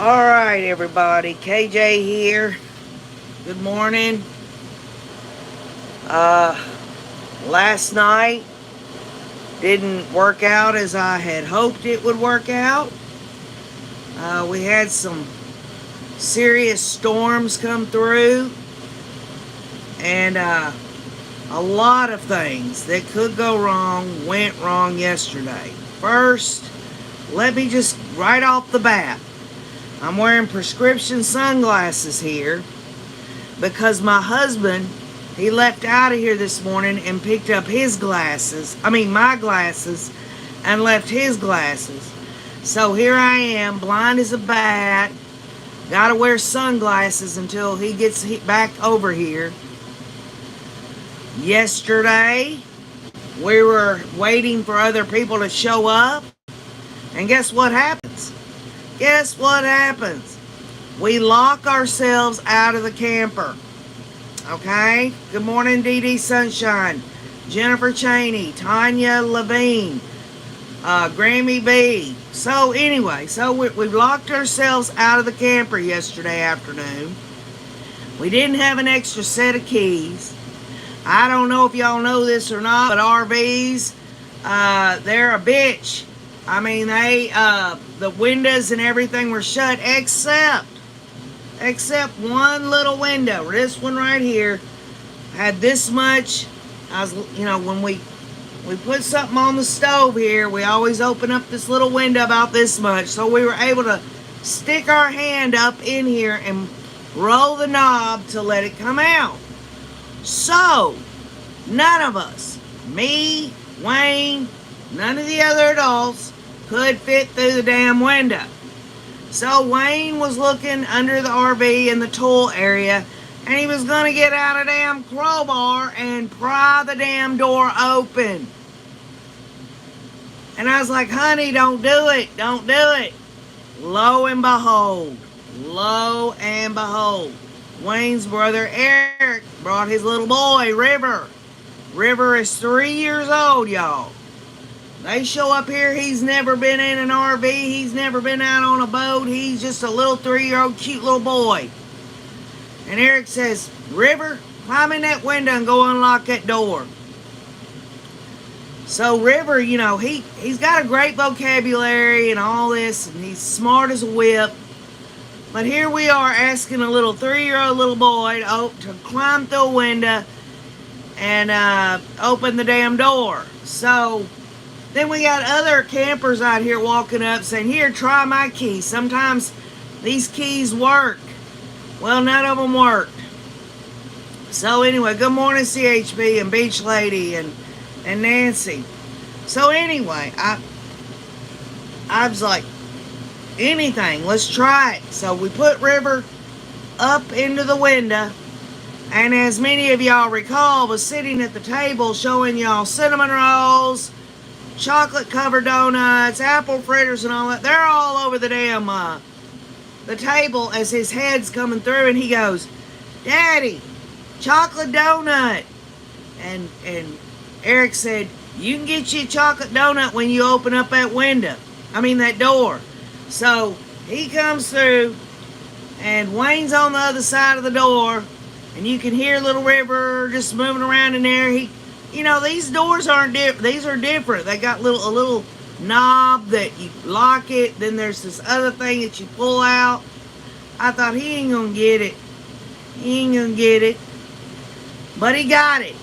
All right, everybody. KJ here. Good morning. Uh, Last night didn't work out as I had hoped it would work out. We had some serious storms come through, and a lot of things that could go wrong went wrong yesterday. First, let me just right off the bat, I'm wearing prescription sunglasses here because my husband, he left out of here this morning and picked up my glasses, and left his glasses. So here I am, blind as a bat, gotta wear sunglasses until he gets back over here. Yesterday, we were waiting for other people to show up, and guess what happens? Guess what happens? We lock ourselves out of the camper. Okay? Good morning, Dee Dee Sunshine, Jennifer Cheney, Tanya Levine, Grammy B. So anyway, we locked ourselves out of the camper yesterday afternoon. We didn't have an extra set of keys. I don't know if y'all know this or not, but RVs, they're a bitch. I mean, the windows and everything were shut except one little window. This one right here had this much. When we put something on the stove here, we always open up this little window about this much. So we were able to stick our hand up in here and roll the knob to let it come out. So, none of us, me, Wayne, none of the other adults, could fit through the damn window. So Wayne was looking under the RV in the tool area, and he was going to get out a damn crowbar and pry the damn door open. And I was like, honey, don't do it. Don't do it. Lo and behold, Wayne's brother Eric brought his little boy, River. River is 3 years old, y'all. They show up here, he's never been in an RV, he's never been out on a boat, he's just a little 3-year-old cute little boy. And Eric says, River, climb in that window and go unlock that door. So River, he's got a great vocabulary and all this, and he's smart as a whip. But here we are asking a little 3-year-old little boy to climb through a window and open the damn door. So then we got other campers out here walking up saying, here, try my key. Sometimes these keys work. Well, none of them worked. So anyway, good morning, CHP and Beach Lady and Nancy. So anyway, I was like, anything, let's try it. So we put River up into the window, and as many of y'all recall, was sitting at the table showing y'all cinnamon rolls, chocolate covered donuts, apple fritters and all that. They're all over the damn the table as his head's coming through, and he goes, Daddy, chocolate donut. And Eric said, you can get you a chocolate donut when you open up that door. So he comes through, and Wayne's on the other side of the door, and you can hear little River just moving around in there. These doors these are different. They got a little knob that you lock it, then there's this other thing that you pull out. I thought he ain't gonna get it. But he got it.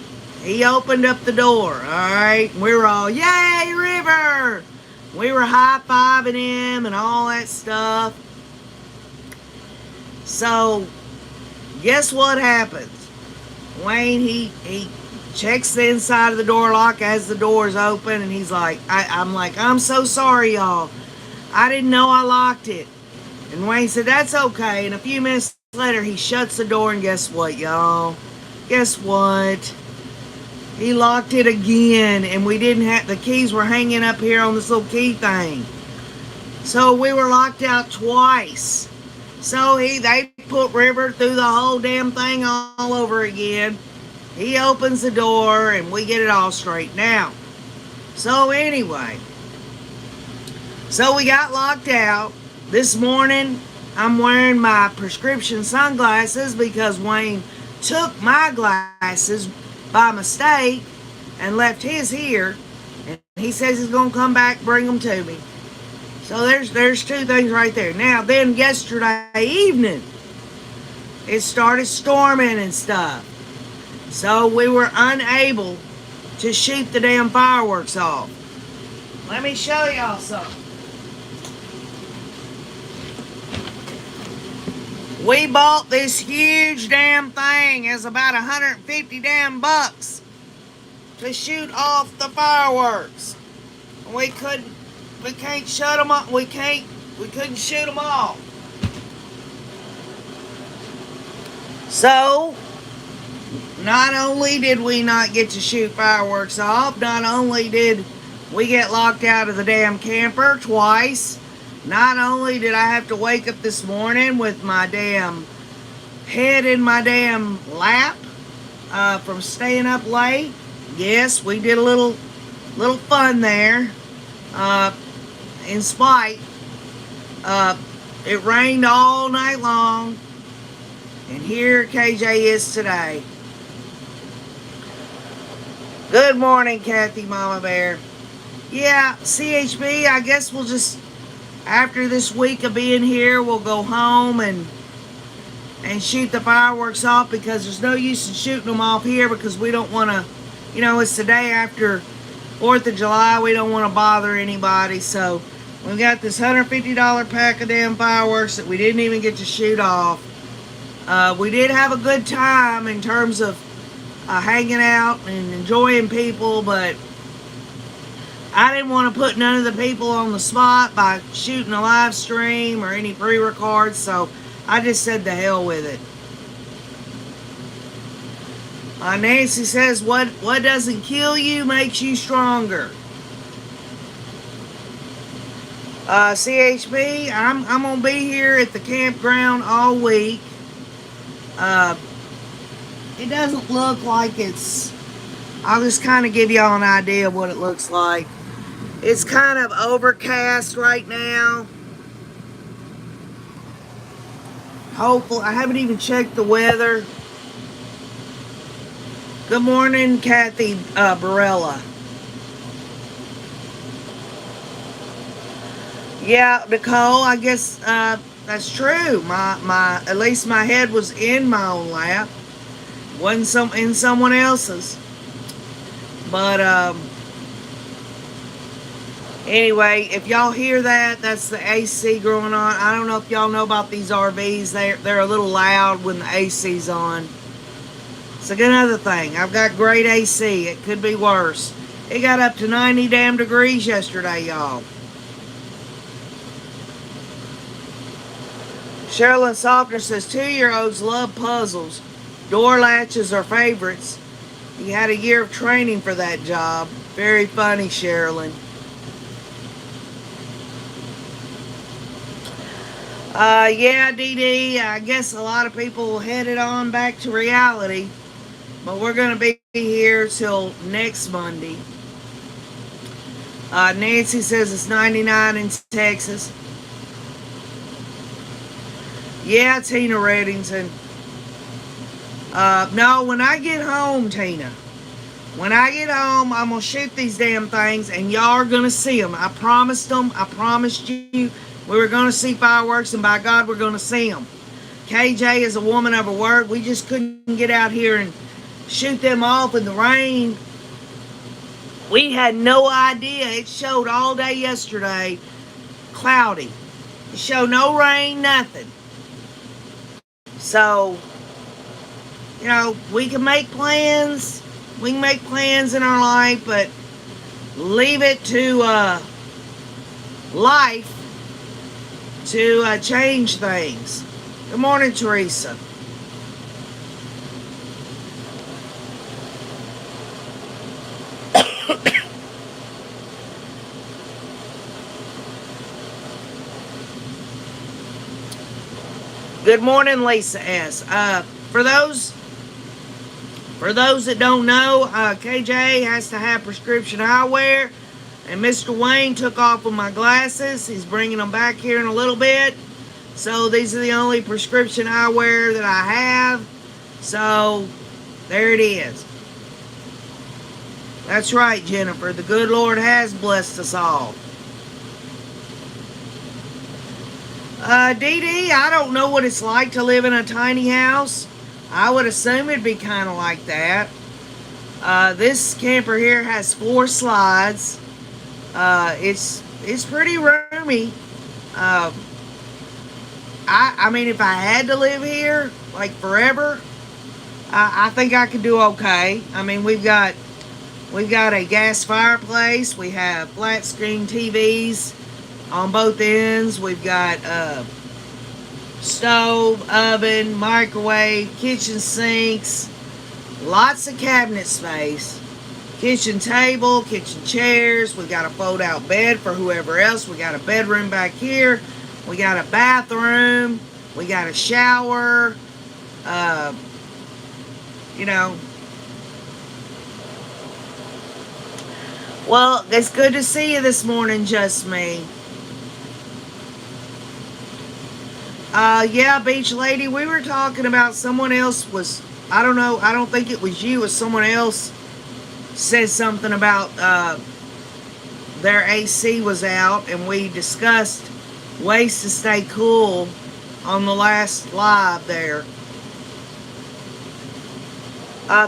He opened up the door, alright? We were all, yay, River! We were high-fiving him and all that stuff. So, guess what happens? Wayne, he checks the inside of the door lock as the door's open, and he's like, I'm like, I'm so sorry, y'all. I didn't know I locked it. And Wayne said, that's okay. And a few minutes later, he shuts the door, and guess what, y'all? Guess what? He locked it again, and we didn't have, the keys were hanging up here on this little key thing. So we were locked out twice. So they put River through the whole damn thing all over again. He opens the door, and we get it all straightened out. So anyway, so we got locked out. This morning, I'm wearing my prescription sunglasses because Wayne took my glasses by mistake and left his here, and he says he's gonna come back, bring them to me. So there's two things right there. Now then, yesterday evening, it started storming and stuff, so we were unable to shoot the damn fireworks off. Let me show y'all something. We bought this huge damn thing. It's about 150 damn bucks to shoot off the fireworks. We can't shut them up. We couldn't shoot them off. So, not only did we not get to shoot fireworks off, not only did we get locked out of the damn camper twice, not only did I have to wake up this morning with my damn head in my damn lap from staying up late. Yes, we did a little fun there. In spite, it rained all night long, and here KJ is today. Good morning, Kathy, Mama Bear. Yeah, CHB, I guess we'll just, after this week of being here, we'll go home and shoot the fireworks off, because there's no use in shooting them off here, because we don't want to, it's the day after 4th of July. We don't want to bother anybody. So we got this $150 pack of damn fireworks that we didn't even get to shoot off. We did have a good time in terms of hanging out and enjoying people, but I didn't want to put none of the people on the spot by shooting a live stream or any pre-records, so I just said to hell with it. Nancy says, what doesn't kill you makes you stronger. CHB, I'm going to be here at the campground all week. It doesn't look like it's... I'll just kind of give y'all an idea of what it looks like. It's kind of overcast right now. Hopefully, I haven't even checked the weather. Good morning, Kathy Barella. Yeah, Nicole, I guess that's true. At least my head was in my own lap. Wasn't in someone else's. But anyway, if y'all hear that, that's the AC going on. I don't know if y'all know about these RVs. They're a little loud when the AC's on. It's another thing. I've got great AC. It could be worse. It got up to 90 damn degrees yesterday, y'all. Sherilyn Softer says 2-year-olds love puzzles. Door latches are favorites. He had a year of training for that job. Very funny, Sherilyn. Yeah, DD, I guess a lot of people headed on back to reality. But we're going to be here till next Monday. Nancy says it's 99 in Texas. Yeah, Tina Reddington. No, when I get home, Tina. When I get home, I'm going to shoot these damn things, and y'all are going to see them. I promised them. I promised you we were going to see fireworks, and by God, we're going to see them. KJ is a woman of her word. We just couldn't get out here and shoot them off in the rain. We had no idea. It showed all day yesterday cloudy. It showed no rain, nothing. So, we can make plans. We can make plans in our life, but leave it to life to change things. Good morning, Teresa. Good morning, Lisa S. For those that don't know, KJ has to have prescription eyewear, and Mr. Wayne took off with my glasses. He's bringing them back here in a little bit. So these are the only prescription eyewear that I have. So there it is. That's right, Jennifer. The good Lord has blessed us all. Dee Dee, I don't know what it's like to live in a tiny house. I would assume it'd be kind of like that. This camper here has 4 slides. It's pretty roomy. I mean, if I had to live here like forever, I think I could do okay. I mean, we've got a gas fireplace. We have flat screen TVs on both ends. We've got stove, oven, microwave, kitchen sinks, lots of cabinet space, kitchen table, kitchen chairs. We've got a fold-out bed for whoever else. We got a bedroom back here. We got a bathroom. We got a shower. You know. Well, it's good to see you this morning, Just Me. Yeah, Beach Lady, we were talking about someone else was, I don't know, I don't think it was you, it was someone else said something about their AC was out, and we discussed ways to stay cool on the last live there.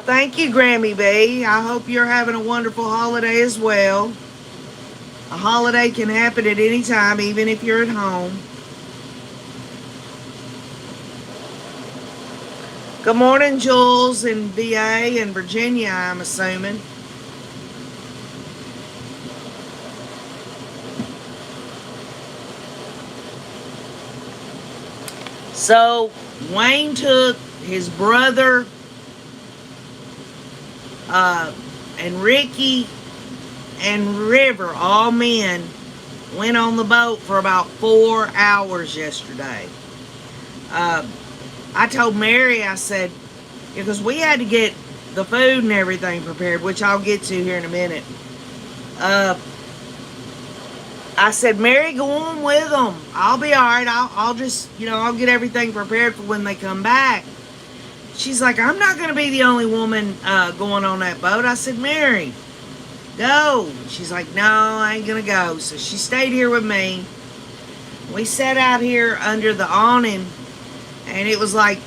Thank you, Grammy B. I hope you're having a wonderful holiday as well. A holiday can happen at any time, even if you're at home. Good morning, Jules in VA and Virginia, I'm assuming. So, Wayne took his brother and Ricky and River, all men, went on the boat for about 4 hours yesterday. I told Mary, I said, because we had to get the food and everything prepared, which I'll get to here in a minute. I said, Mary, go on with them. I'll be all right. I'll just, I'll get everything prepared for when they come back. She's like, I'm not going to be the only woman going on that boat. I said, Mary, go. She's like, no, I ain't going to go. So she stayed here with me. We sat out here under the awning, and it was like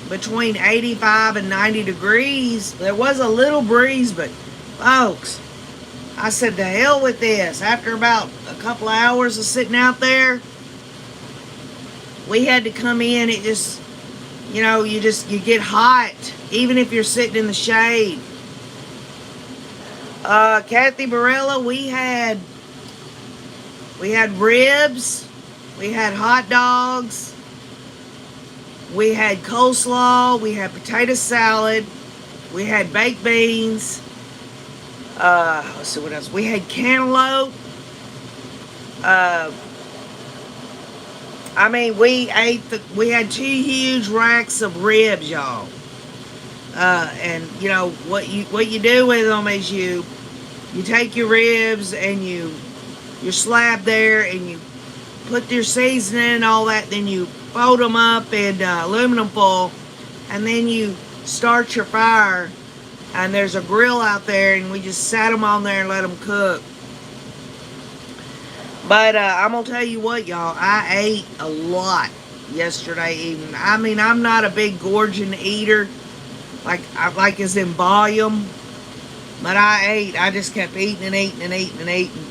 between 85 and 90 degrees. There was a little breeze, but folks, I said, to hell with this. After about a couple of hours of sitting out there, we had to come in. It just, you get hot, even if you're sitting in the shade. Kathy Barella, we had ribs, we had hot dogs, we had coleslaw, we had potato salad, we had baked beans. Let's see what else. We had cantaloupe. I mean, we had 2 huge racks of ribs, y'all. And what you do with them is you take your ribs and you slab there, and you put your seasoning and all that. Then you fold them up in aluminum foil, and then you start your fire. And there's a grill out there, and we just sat them on there and let them cook. But I'm going to tell you what, y'all. I ate a lot yesterday evening. I mean, I'm not a big gorging eater, like as in volume. But I ate. I just kept eating and eating and eating and eating.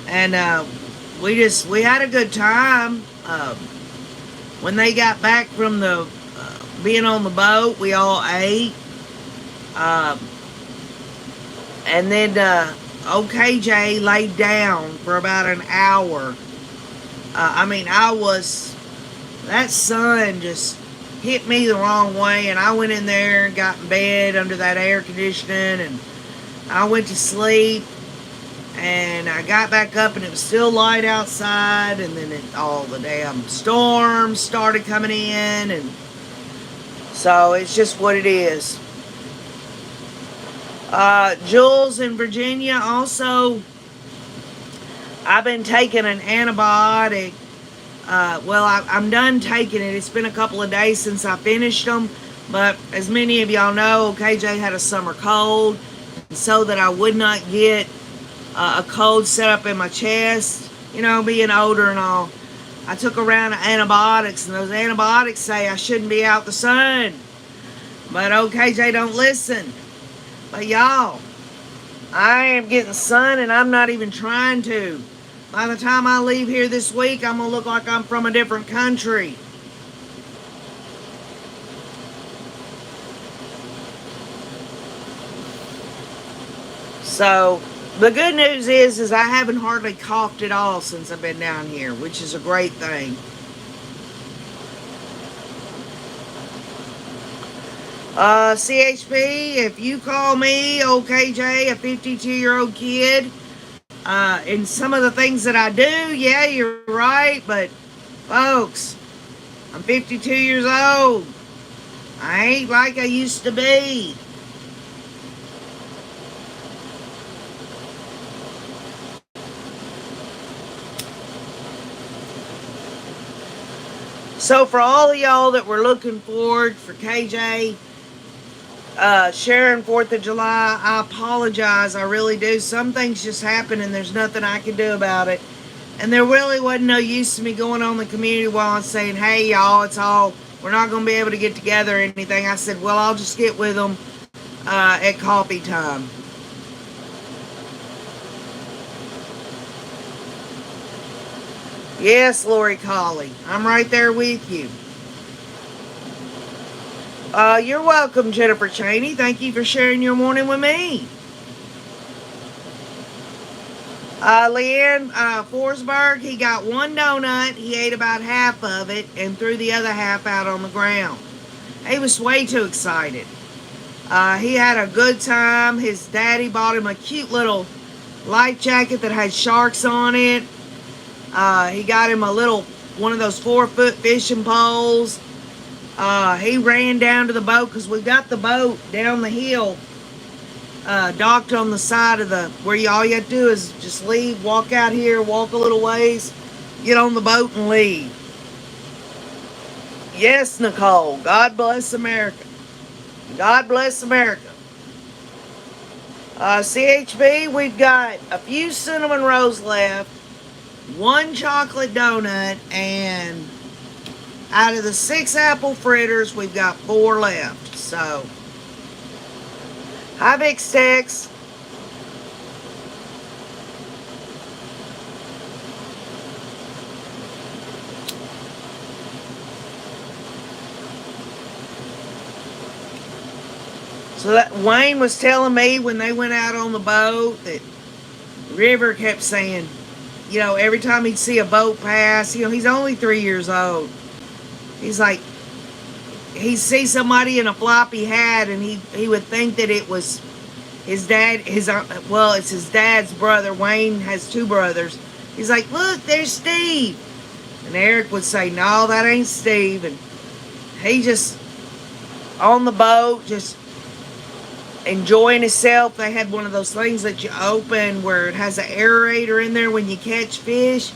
And we had a good time. When they got back from the being on the boat, we all ate. And then OKJ laid down for about an hour. I mean, that sun just hit me the wrong way, and I went in there and got in bed under that air conditioning, and I went to sleep, and I got back up, and it was still light outside, and then all the damn storms started coming in, and so it's just what it is. Jules in Virginia, also, I've been taking an antibiotic Well, I'm done taking it. It's been a couple of days since I finished them. But as many of y'all know, KJ had a summer cold. And so that I would not get a cold set up in my chest, being older and all, I took a round of antibiotics. And those antibiotics say I shouldn't be out the sun. But KJ don't listen. But y'all, I am getting sun and I'm not even trying to. By the time I leave here this week, I'm going to look like I'm from a different country. So, the good news is I haven't hardly coughed at all since I've been down here, which is a great thing. CHP, if you call me, KJ, a 52-year-old kid, and some of the things that I do, yeah, you're right, but folks, I'm 52 years old. I ain't like I used to be. So for all of y'all that were looking forward for KJ sharing 4th of July, I apologize. I really do. Some things just happen and there's nothing I can do about it. And there really wasn't no use to me going on the community wall and saying, hey, y'all, we're not going to be able to get together or anything. I said, well, I'll just get with them at coffee time. Yes, Lori Colley, I'm right there with you. You're welcome, Jennifer Cheney. Thank you for sharing your morning with me. Leanne Forsberg, he got one donut. He ate about half of it and threw the other half out on the ground. He was way too excited. He had a good time. His daddy bought him a cute little life jacket that had sharks on it. He got him one of those 4-foot fishing poles. He ran down to the boat because we got the boat down the hill, docked on the side of where all you have to do is just leave, walk out here, walk a little ways, get on the boat and leave. Yes, Nicole. God bless America. God bless America. CHB, we've got a few cinnamon rolls left, one chocolate donut, and out of the 6 apple fritters, we've got 4 left. So, hi, Big Sticks. So that Wayne was telling me when they went out on the boat that River kept saying, every time he'd see a boat pass, he's only 3 years old. He's like, he'd see somebody in a floppy hat and he would think that it was his dad, it's his dad's brother. Wayne has 2 brothers. He's like, look, there's Steve. And Eric would say, no, that ain't Steve. And he just, on the boat, just enjoying himself. They had one of those things that you open where it has an aerator in there when you catch fish.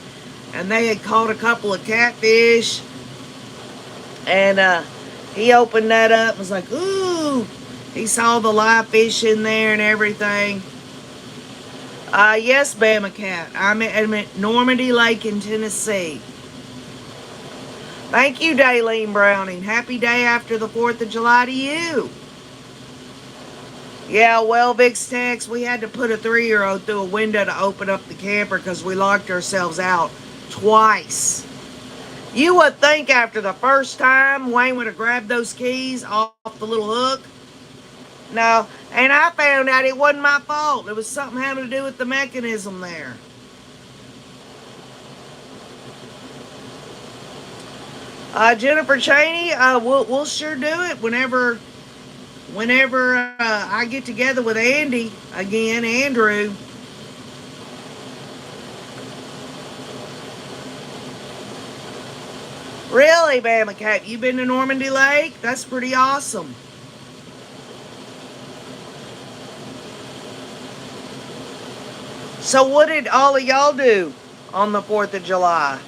And they had caught a couple of catfish. And he opened that up and was like, ooh. He saw the live fish in there and everything. Yes, Bama Cat. I'm at Normandy Lake in Tennessee. Thank you, Daylene Browning. Happy day after the 4th of July to you. Yeah, well, Vic's text, we had to put a 3-year-old through a window to open up the camper because we locked ourselves out twice. You would think after the first time, Wayne would have grabbed those keys off the little hook. No, and I found out it wasn't my fault. It was something having to do with the mechanism there. Jennifer Cheney, we'll sure do it whenever I get together with Andy again, Andrew. Really, Bama Cat? You been to Normandy Lake? That's pretty awesome. So what did all of y'all do on the 4th of July?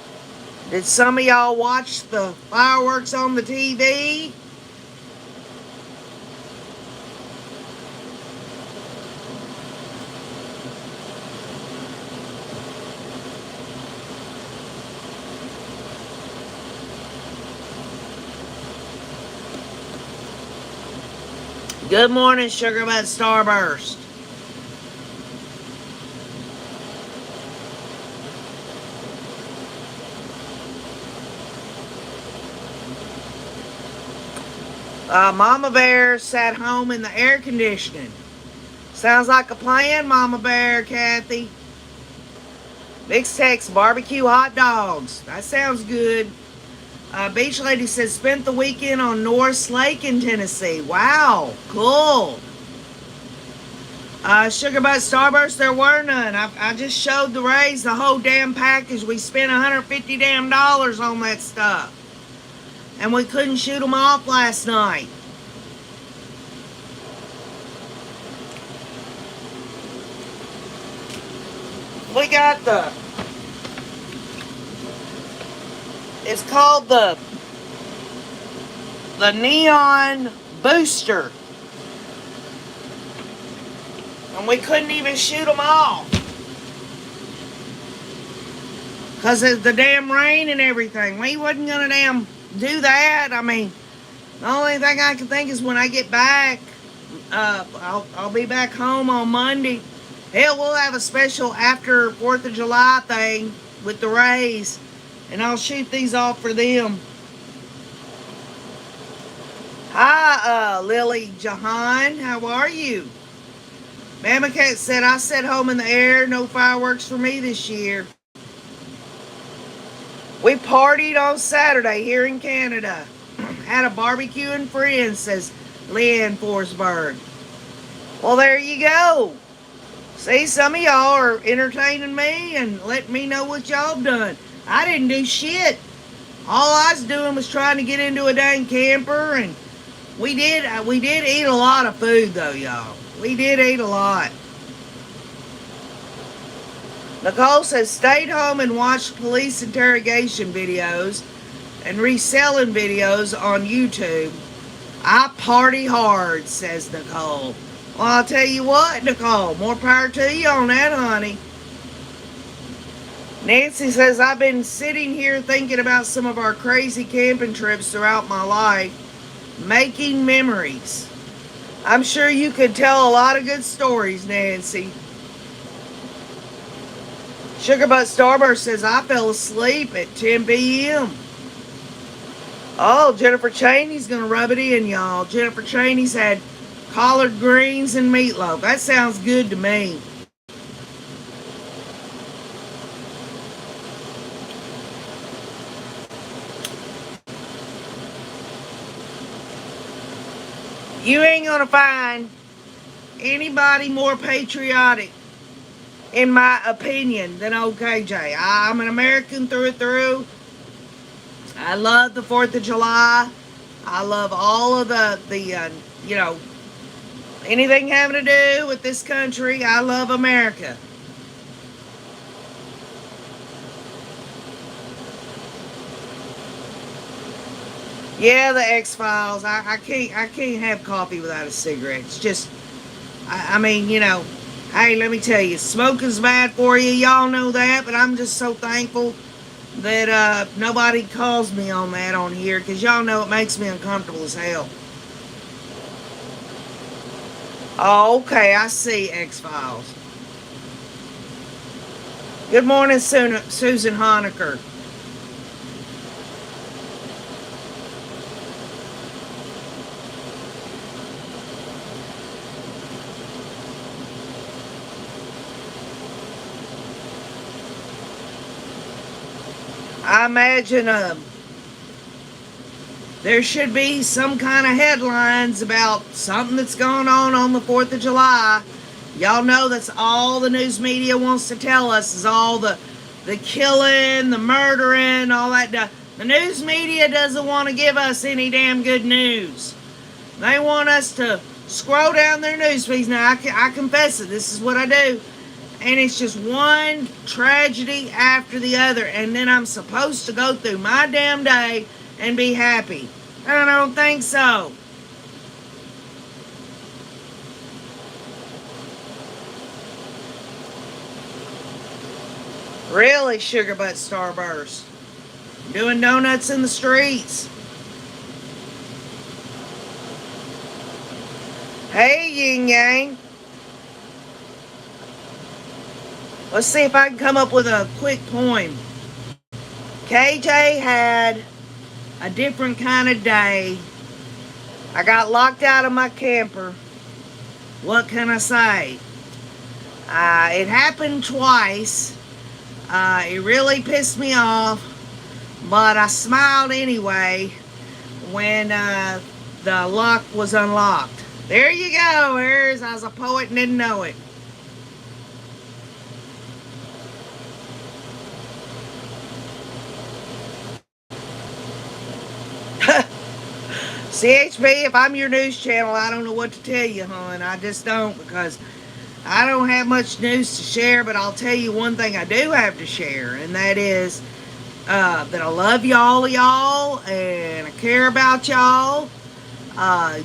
Did some of y'all watch the fireworks on the TV? Good morning, Sugar Butt Starburst. Mama Bear sat home in the air conditioning. Sounds like a plan, Mama Bear, Kathy. Mixed Tex barbecue hot dogs. That sounds good. Beach Lady says spent the weekend on Norris Lake in Tennessee. Wow, cool. Sugar Butt Starburst, there were none. I just showed the Rays the whole damn package. We spent $150 damn on that stuff. And we couldn't shoot them off last night. We got it's called the Neon Booster. And we couldn't even shoot them off. Because of the damn rain and everything. We wasn't going to damn do that. I mean, the only thing I can think is when I get back, I'll be back home on Monday. Hell, we'll have a special after 4th of July thing with the Rays. And I'll shoot these off for them. Hi, Lily Jahan. How are you? Mama Cat said, I sat home in the air. No fireworks for me this year. We partied on Saturday here in Canada. Had a barbecue and friends, says Leanne Forsberg. Well, there you go. See, some of y'all are entertaining me and letting me know what y'all done. I didn't do shit. All I was doing was trying to get into a dang camper, and we did eat a lot of food, though, y'all. We did eat a lot. Nicole says, stayed home and watched police interrogation videos and reselling videos on YouTube. I party hard, says Nicole. Well, I'll tell you what, Nicole, more power to you on that, honey. Nancy says, I've been sitting here thinking about some of our crazy camping trips throughout my life, making memories. I'm sure you could tell a lot of good stories, Nancy. Sugar Butt Starburst says, I fell asleep at 10 p.m. Oh, Jennifer Cheney's going to rub it in, y'all. Jennifer Cheney's had collard greens and meatloaf. That sounds good to me. You ain't going to find anybody more patriotic, in my opinion, than old KJ. I'm an American through and through. I love the 4th of July. I love all of the anything having to do with this country. I love America. Yeah, the X-Files. I can't have coffee without a cigarette. It's just, I mean, hey, let me tell you, smoking's bad for you. Y'all know that, but I'm just so thankful that nobody calls me on that on here, because y'all know it makes me uncomfortable as hell. Oh, okay, I see X-Files. Good morning, Susan Honecker. I imagine there should be some kind of headlines about something that's going on the 4th of July. Y'all know that's all the news media wants to tell us, is all the killing, the murdering, all that. The news media doesn't want to give us any damn good news. They want us to scroll down their news feeds. Now, I confess it. This is what I do. And it's just one tragedy after the other. And then I'm supposed to go through my damn day and be happy. I don't think so. Really, Sugar Butt Starburst. Doing donuts in the streets. Hey, Yin Yang. Let's see if I can come up with a quick poem. KJ had a different kind of day. I got locked out of my camper. What can I say? It happened twice. It really pissed me off, but I smiled anyway when the lock was unlocked. There you go, Ayers. I was a poet and didn't know it. CHP, if I'm your news channel, I don't know what to tell you, hon. I just don't, because I don't have much news to share, but I'll tell you one thing I do have to share, and that is that I love y'all, and I care about y'all.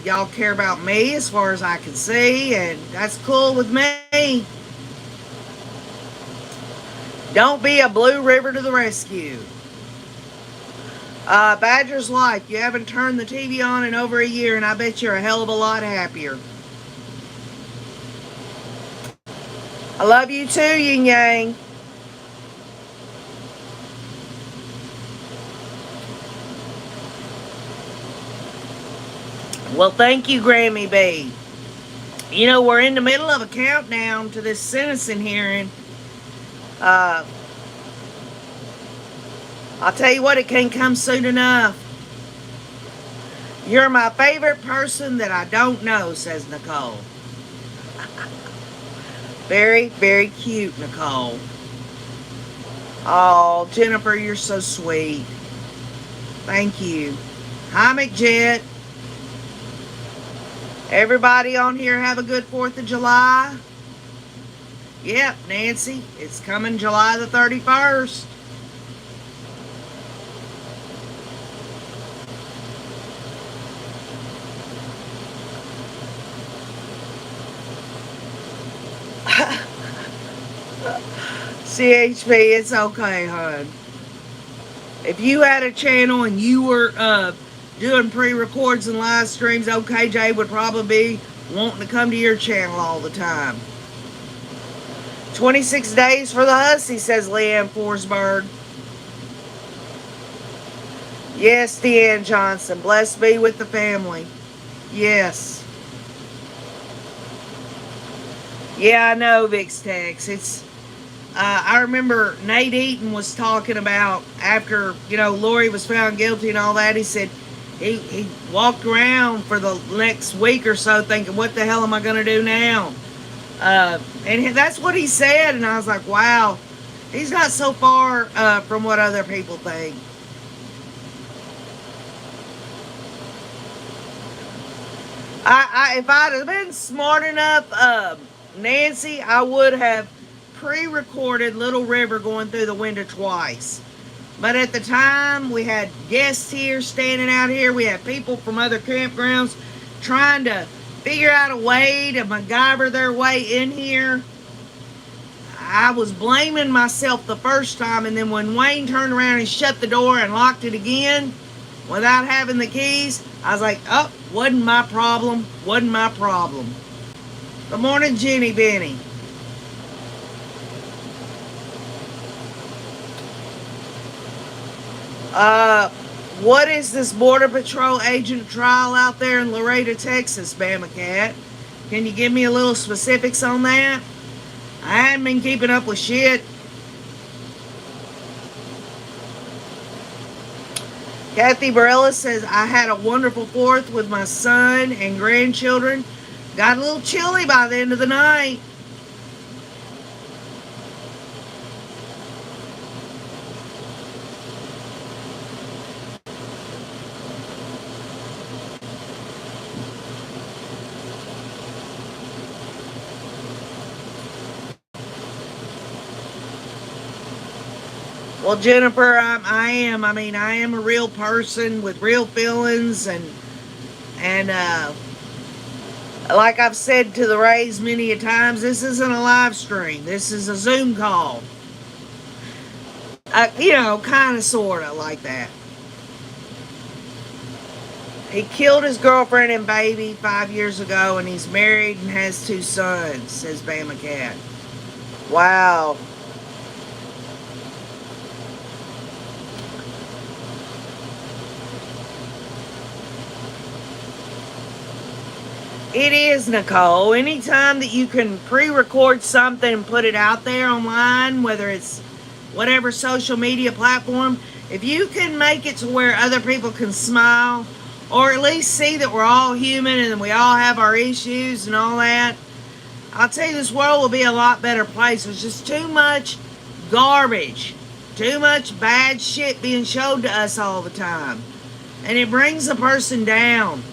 Y'all care about me as far as I can see, and that's cool with me. Don't be a Blue River to the rescue. Badger's Life, you haven't turned the TV on in over a year, and I bet you're a hell of a lot happier. I love you too, Yin Yang. Well, thank you, Grammy B. You know, we're in the middle of a countdown to this sentencing hearing. I'll tell you what, it can't come soon enough. You're my favorite person that I don't know, says Nicole. Very, very cute, Nicole. Oh, Jennifer, you're so sweet. Thank you. Hi, McJet. Everybody on here have a good 4th of July? Yep, Nancy, it's coming July the 31st. CHP, it's okay, hon. If you had a channel and you were doing pre-records and live streams, OKJ would probably be wanting to come to your channel all the time. 26 days for the hussy, says Leanne Forsberg. Yes, Deanne Johnson. Blessed be with the family. Yes. Yeah, I know, VixTex. It's I remember Nate Eaton was talking about after, Lori was found guilty and all that. He said he walked around for the next week or so thinking, what the hell am I going to do now? And that's what he said. And I was like, wow, he's not so far from what other people think. If I'd have been smart enough, Nancy, I would have pre-recorded Little River going through the window twice. But at the time, we had guests here, standing out here. We had people from other campgrounds trying to figure out a way to MacGyver their way in here. I was blaming myself the first time, and then when Wayne turned around and shut the door and locked it again without having the keys, I was like, oh, wasn't my problem. Wasn't my problem. Good morning, Jenny Benny. What is this Border Patrol agent trial out there in Laredo, Texas, Bama Cat? Can you give me a little specifics on that? I hadn't been keeping up with shit. Kathy Barella says, I had a wonderful 4th with my son and grandchildren. Got a little chilly by the end of the night. Well, Jennifer, I am. I mean, I am a real person with real feelings, and like I've said to the Rays many a times, this isn't a live stream. This is a Zoom call. Kind of, sort of like that. He killed his girlfriend and baby 5 years ago, and he's married and has 2 sons, says Bama Cat. Wow. It is, Nicole. Anytime that you can pre-record something and put it out there online, whether it's whatever social media platform, if you can make it to where other people can smile, or at least see that we're all human and we all have our issues and all that, I'll tell you, this world will be a lot better place. There's just too much garbage, too much bad shit being showed to us all the time, and it brings a person down.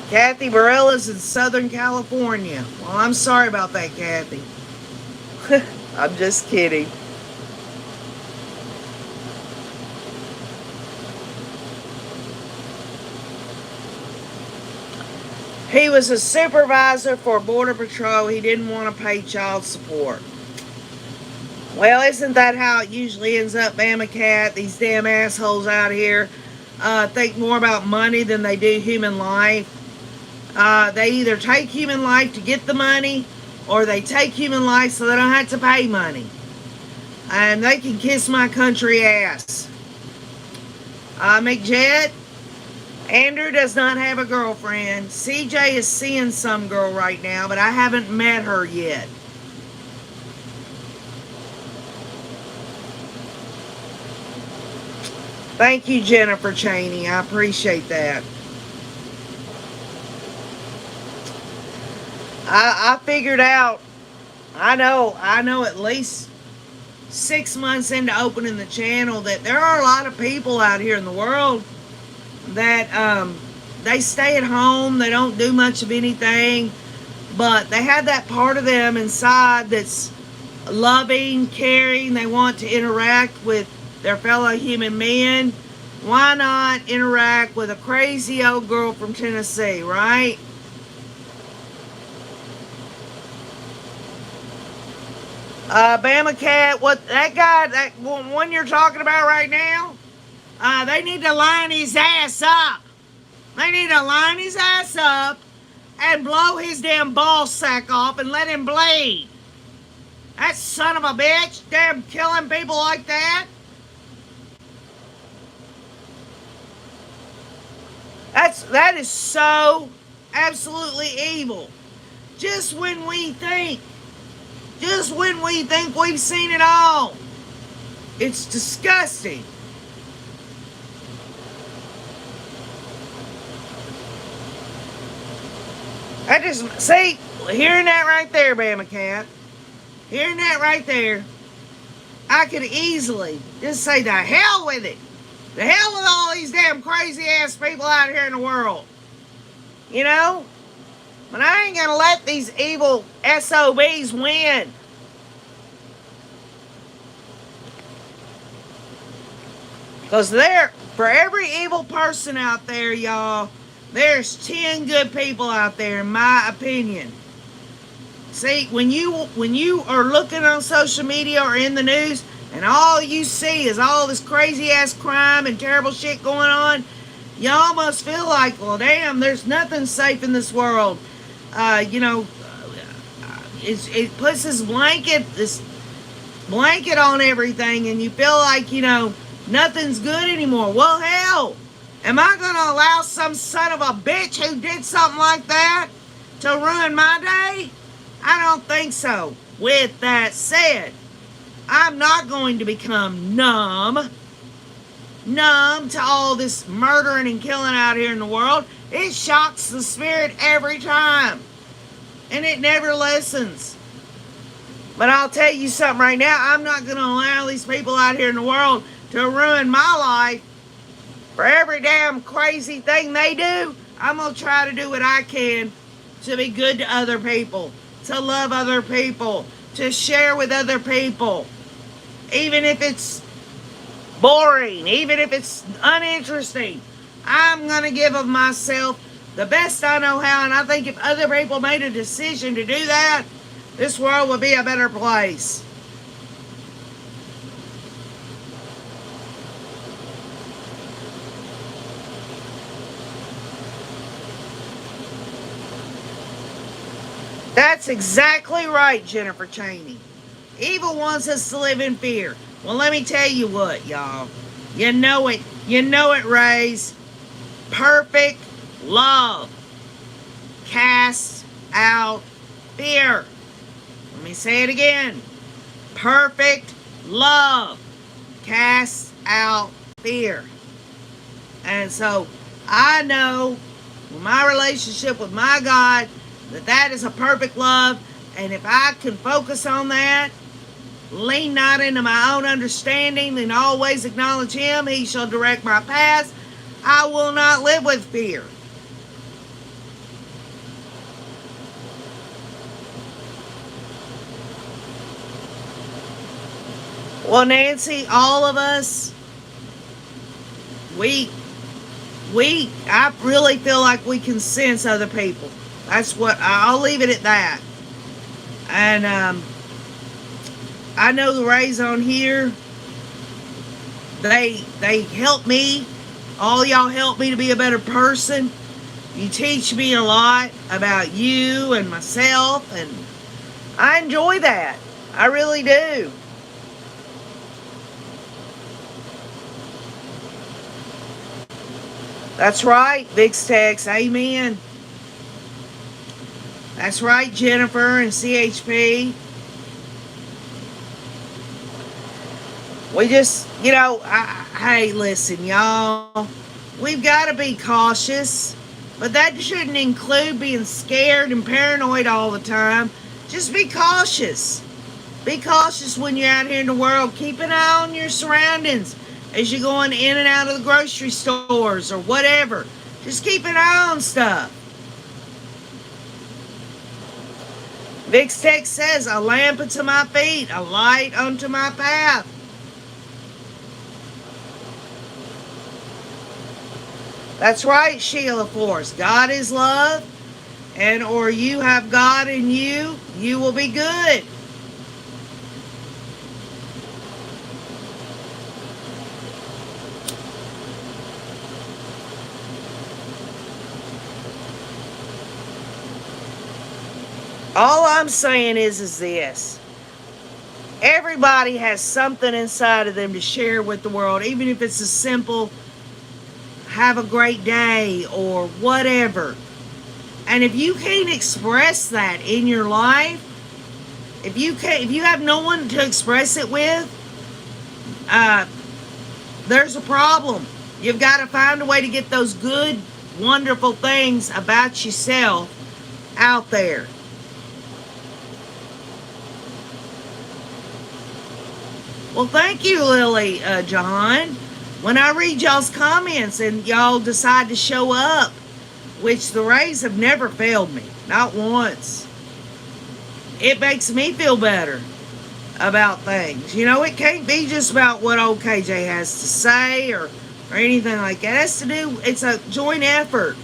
Kathy Bareilles in Southern California. Well, I'm sorry about that, Kathy. I'm just kidding. He was a supervisor for Border Patrol. He didn't want to pay child support. Well, isn't that how it usually ends up, Bama Cat? These damn assholes out here think more about money than they do human life. They either take human life to get the money, or they take human life so they don't have to pay money. And they can kiss my country ass. McJett, Andrew does not have a girlfriend. CJ is seeing some girl right now, but I haven't met her yet. Thank you, Jennifer Cheney. I appreciate that. I figured out, I know at least 6 months into opening the channel that there are a lot of people out here in the world that they stay at home, they don't do much of anything, but they have that part of them inside that's loving, caring, they want to interact with their fellow human men. Why not interact with a crazy old girl from Tennessee, right? Bama Cat, what that guy, that one you're talking about right now, they need to line his ass up. They need to line his ass up and blow his damn ball sack off and let him bleed. That son of a bitch, damn killing people like that. That is so absolutely evil. Just when we think we've seen it all. It's disgusting. See, hearing that right there, Bama Cat, hearing that right there, I could easily just say, the hell with it. The hell with all these damn crazy ass people out here in the world. You know? But I ain't gonna let these evil SOBs win. Because for every evil person out there, y'all, there's 10 good people out there, in my opinion. See, when you are looking on social media or in the news, and all you see is all this crazy ass crime and terrible shit going on, you almost feel like, well, damn, there's nothing safe in this world. It puts this blanket on everything, and you feel like, nothing's good anymore. Well, hell, am I going to allow some son of a bitch who did something like that to ruin my day? I don't think so. With that said, I'm not going to become numb to all this murdering and killing out here in the world. It shocks the spirit every time, and it never listens. But I'll tell you something right now, I'm not going to allow these people out here in the world to ruin my life. For every damn crazy thing they do, I'm going to try to do what I can to be good to other people. to love other people, to share with other people, even if it's boring, even if it's uninteresting. I'm going to give of myself the best I know how, and I think if other people made a decision to do that, this world would be a better place. That's exactly right, Jennifer Cheney. Evil wants us to live in fear. Well, let me tell you what, y'all. You know it. You know it, Rays. Perfect love casts out fear. Let me say it again. Perfect love casts out fear. And so I know with my relationship with my God that is a perfect love. And if I can focus on that, lean not into my own understanding, and always acknowledge Him, He shall direct my paths, I will not live with fear. Well, Nancy, all of us, I really feel like we can sense other people. That's what, I'll leave it at that. And I know the Rays on here, they help me. All y'all help me to be a better person. You teach me a lot about you and myself, and I enjoy that. I really do. That's right, Vix Tex. Amen. That's right, Jennifer and CHP. We just, hey, listen, y'all. We've got to be cautious, but that shouldn't include being scared and paranoid all the time. Just be cautious. Be cautious when you're out here in the world. Keep an eye on your surroundings as you're going in and out of the grocery stores or whatever. Just keep an eye on stuff. Vix Tech says, a lamp unto my feet, a light unto my path. That's right, Sheila Force. God is love, and or you have God in you, you will be good. All I'm saying is this. Everybody has something inside of them to share with the world, even if it's a simple have a great day or whatever. And if you can't express that in your life, if you have no one to express it with, there's a problem. You've got to find a way to get those good, wonderful things about yourself out there. Well, thank you, Lily John. When I read y'all's comments and y'all decide to show up, which the Rays have never failed me, not once, it makes me feel better about things. It can't be just about what old KJ has to say or anything like that. It has to do, it's a joint effort.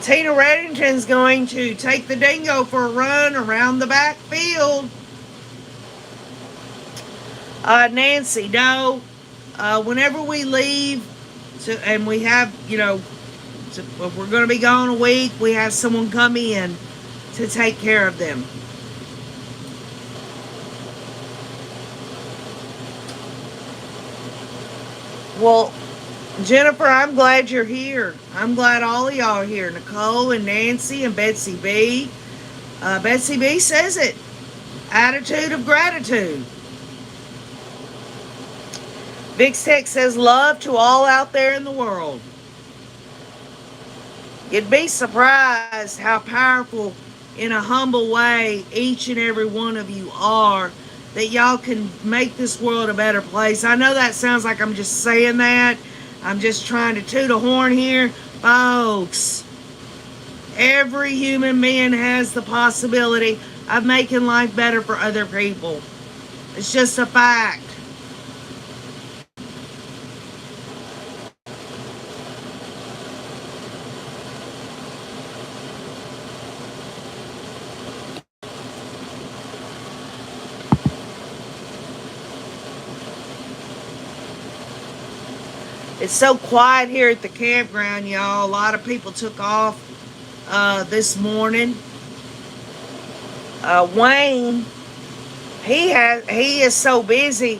Tina Reddington's going to take the dingo for a run around the back field. Nancy, no. Whenever we leave, and we have, if we're going to be gone a week, we have someone come in to take care of them. Well, Jennifer, I'm glad you're here. I'm glad all of y'all are here. Nicole and Nancy and Betsy B. Betsy B says it. Attitude of gratitude. Vix Tech says love to all out there in the world. You'd be surprised how powerful in a humble way each and every one of you are, that y'all can make this world a better place. I know that sounds like I'm just saying that. I'm just trying to toot a horn here. Folks, Every human being has the possibility of making life better for other people. It's just a fact. It's so quiet here at the campground, y'all. A lot of people took off this morning. Wayne, he is so busy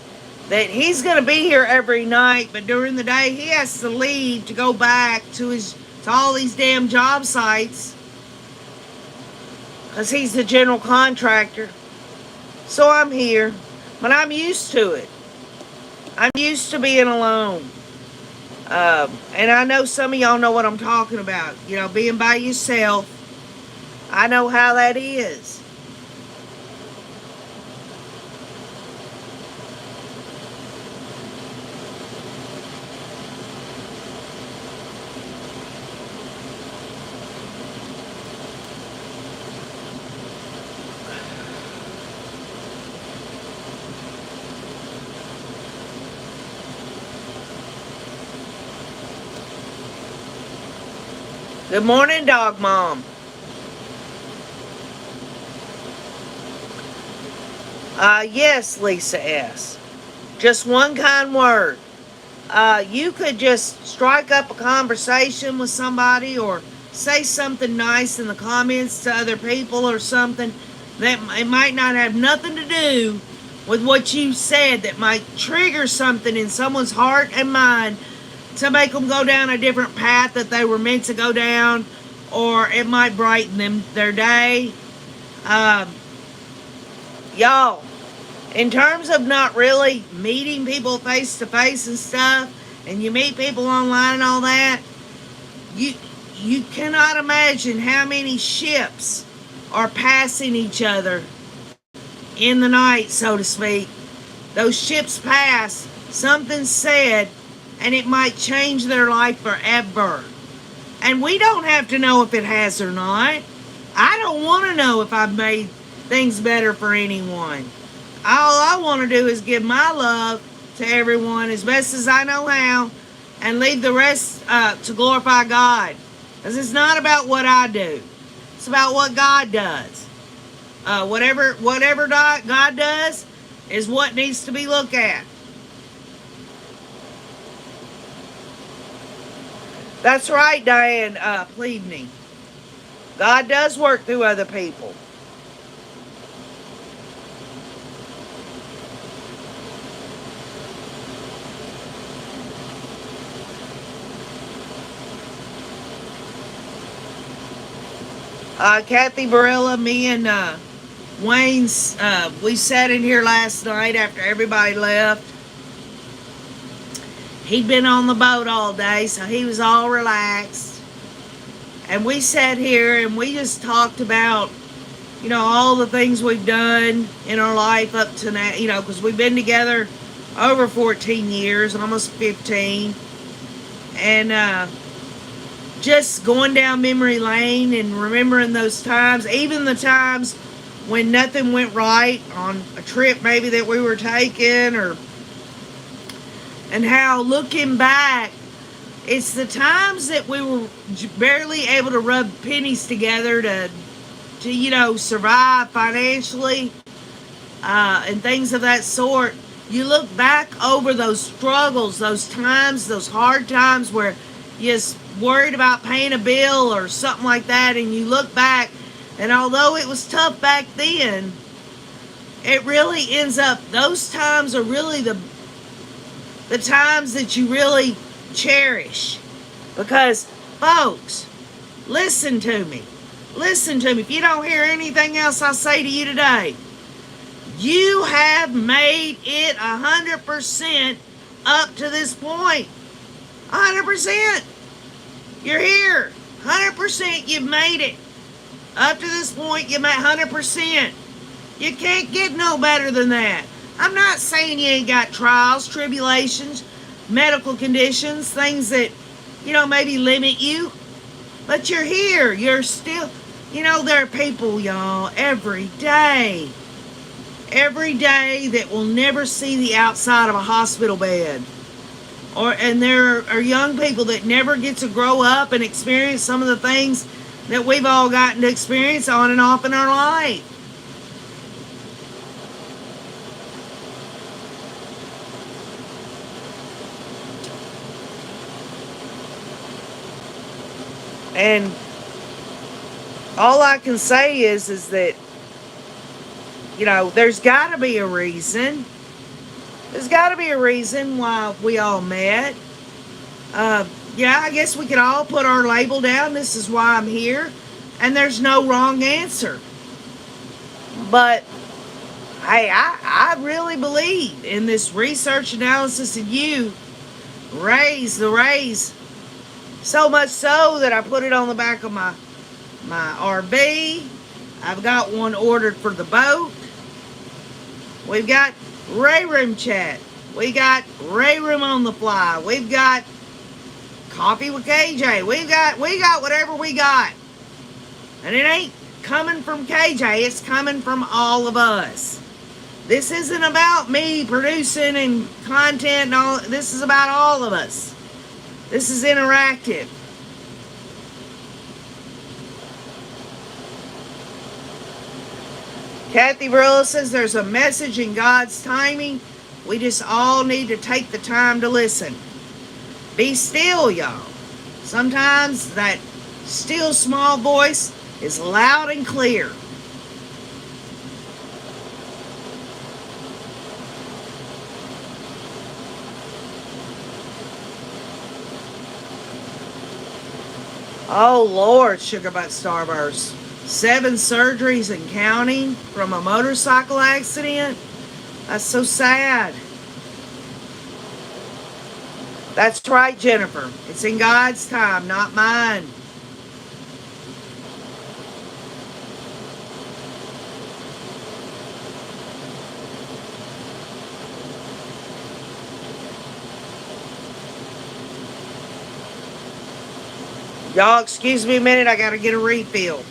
that he's going to be here every night, but during the day he has to leave to go back to all these damn job sites because he's the general contractor. So I'm here, but I'm used to it. I'm used to being alone. And I know some of y'all know what I'm talking about. You know, being by yourself. I know how that is. Good morning, Dog Mom. Yes, Lisa S. Just one kind word. You could just strike up a conversation with somebody or say something nice in the comments to other people or something that it might not have nothing to do with what you said that might trigger something in someone's heart and mind to make them go down a different path that they were meant to go down, or it might brighten their day. Y'all, in terms of not really meeting people face to face and stuff, and you meet people online and all that, you cannot imagine how many ships are passing each other in the night, so to speak. Those ships pass, something's said, and it might change their life forever. And we don't have to know if it has or not. I don't want to know if I've made things better for anyone. All I want to do is give my love to everyone as best as I know how and leave the rest to glorify God. Because it's not about what I do. It's about what God does. Whatever God does is what needs to be looked at. That's right, Diane Pleadney. God does work through other people. Kathy Barilla, me and Wayne's, we sat in here last night after everybody left. He'd been on the boat all day, so he was all relaxed. And we sat here and we just talked about, you know, all the things we've done in our life up to now, you know, because we've been together over 14 years, almost 15. And just going down memory lane and remembering those times, even the times when nothing went right on a trip maybe that we were taking, and how looking back, it's the times that we were barely able to rub pennies together to you know, survive financially and things of that sort. You look back over those struggles, those times, those hard times where you're worried about paying a bill or something like that, and you look back, and although it was tough back then, it really ends up, those times are really the times that you really cherish. Because, folks, listen to me. Listen to me. If you don't hear anything else I say to you today, you have made it 100% up to this point. 100%. You're here. 100% you've made it. Up to this point, you made 100%. You can't get no better than that. I'm not saying you ain't got trials, tribulations, medical conditions, things that, you know, maybe limit you. But you're here. You're still, there are people, y'all, every day that will never see the outside of a hospital bed. And there are young people that never get to grow up and experience some of the things that we've all gotten to experience on and off in our life. And all I can say is that, there's got to be a reason. There's got to be a reason why we all met. Yeah, I guess we could all put our label down. This is why I'm here. And there's no wrong answer. But, hey, I really believe in this research analysis, and you raise the raise. So much so that I put it on the back of my RV. I've got one ordered for the boat. We've got Ray Room chat. We got Ray Room on the fly. We've got coffee with KJ. We got whatever we got. And it ain't coming from KJ. It's coming from all of us. This isn't about me producing and content and all. This is about all of us. This is interactive. Kathy Verilla says there's a message in God's timing. We just all need to take the time to listen. Be still, y'all. Sometimes that still small voice is loud and clear. Oh, Lord, Sugar Butt Starburst. 7 surgeries and counting from a motorcycle accident. That's so sad. That's right, Jennifer. It's in God's time, not mine. Y'all, excuse me a minute. I got to get a refill.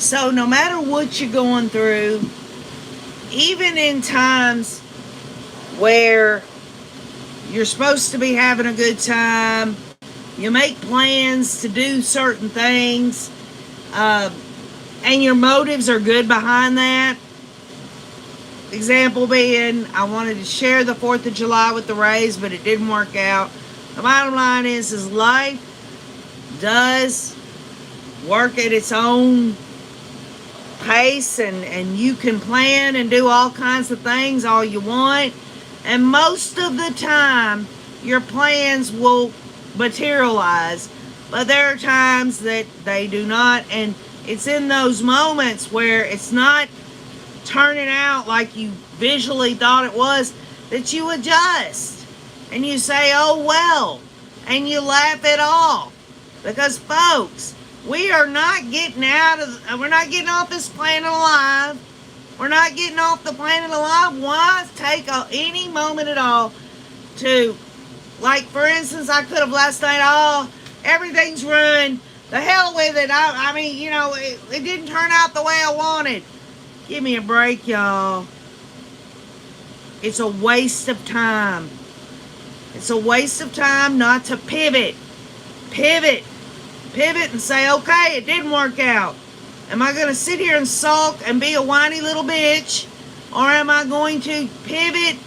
So no matter what you're going through, even in times where you're supposed to be having a good time, you make plans to do certain things, and your motives are good behind that. Example being, I wanted to share the 4th of July with the Rays, but it didn't work out. The bottom line is life does work at its own pace, and you can plan and do all kinds of things all you want, and most of the time your plans will materialize, but there are times that they do not, and it's in those moments where it's not turning out like you visually thought it was that you adjust and you say, oh well, and you laugh it off. Because folks, we're not getting off this planet alive. We're not getting off the planet alive. Why take any moment at all to Like, for instance, I could have last night, oh, everything's ruined. The hell with it. I mean, you know, it didn't turn out the way I wanted. Give me a break, y'all. It's a waste of time. It's a waste of time not to pivot. Pivot and say, okay, it didn't work out. Am I going to sit here and sulk and be a whiny little bitch? Or am I going to pivot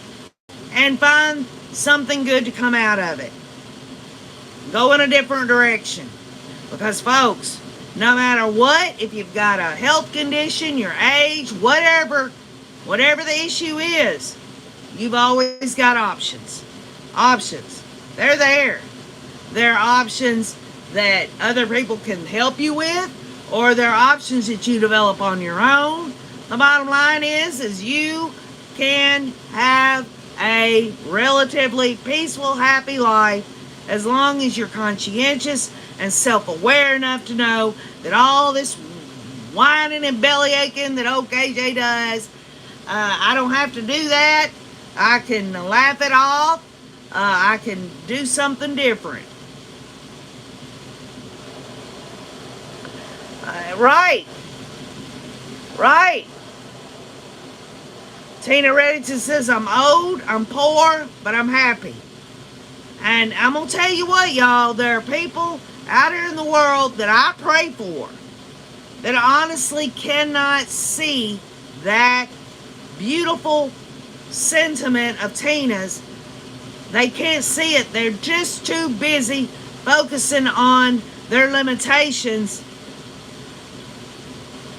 and find something good to come out of it? Go in a different direction. Because, folks, no matter what, if you've got a health condition, your age, whatever the issue is, you've always got options. Options. They're there. They're options that other people can help you with, or they're options that you develop on your own. The bottom line is you can have a relatively peaceful, happy life as long as you're conscientious and self-aware enough to know that all this whining and belly aching that old KJ does, I don't have to do that. I can laugh it off. I can do something different. Right. Tina Reddington says, I'm old, I'm poor, but I'm happy. And I'm going to tell you what, y'all, there are people out here in the world that I pray for that honestly cannot see that beautiful sentiment of Tina's. They can't see it. They're just too busy focusing on their limitations,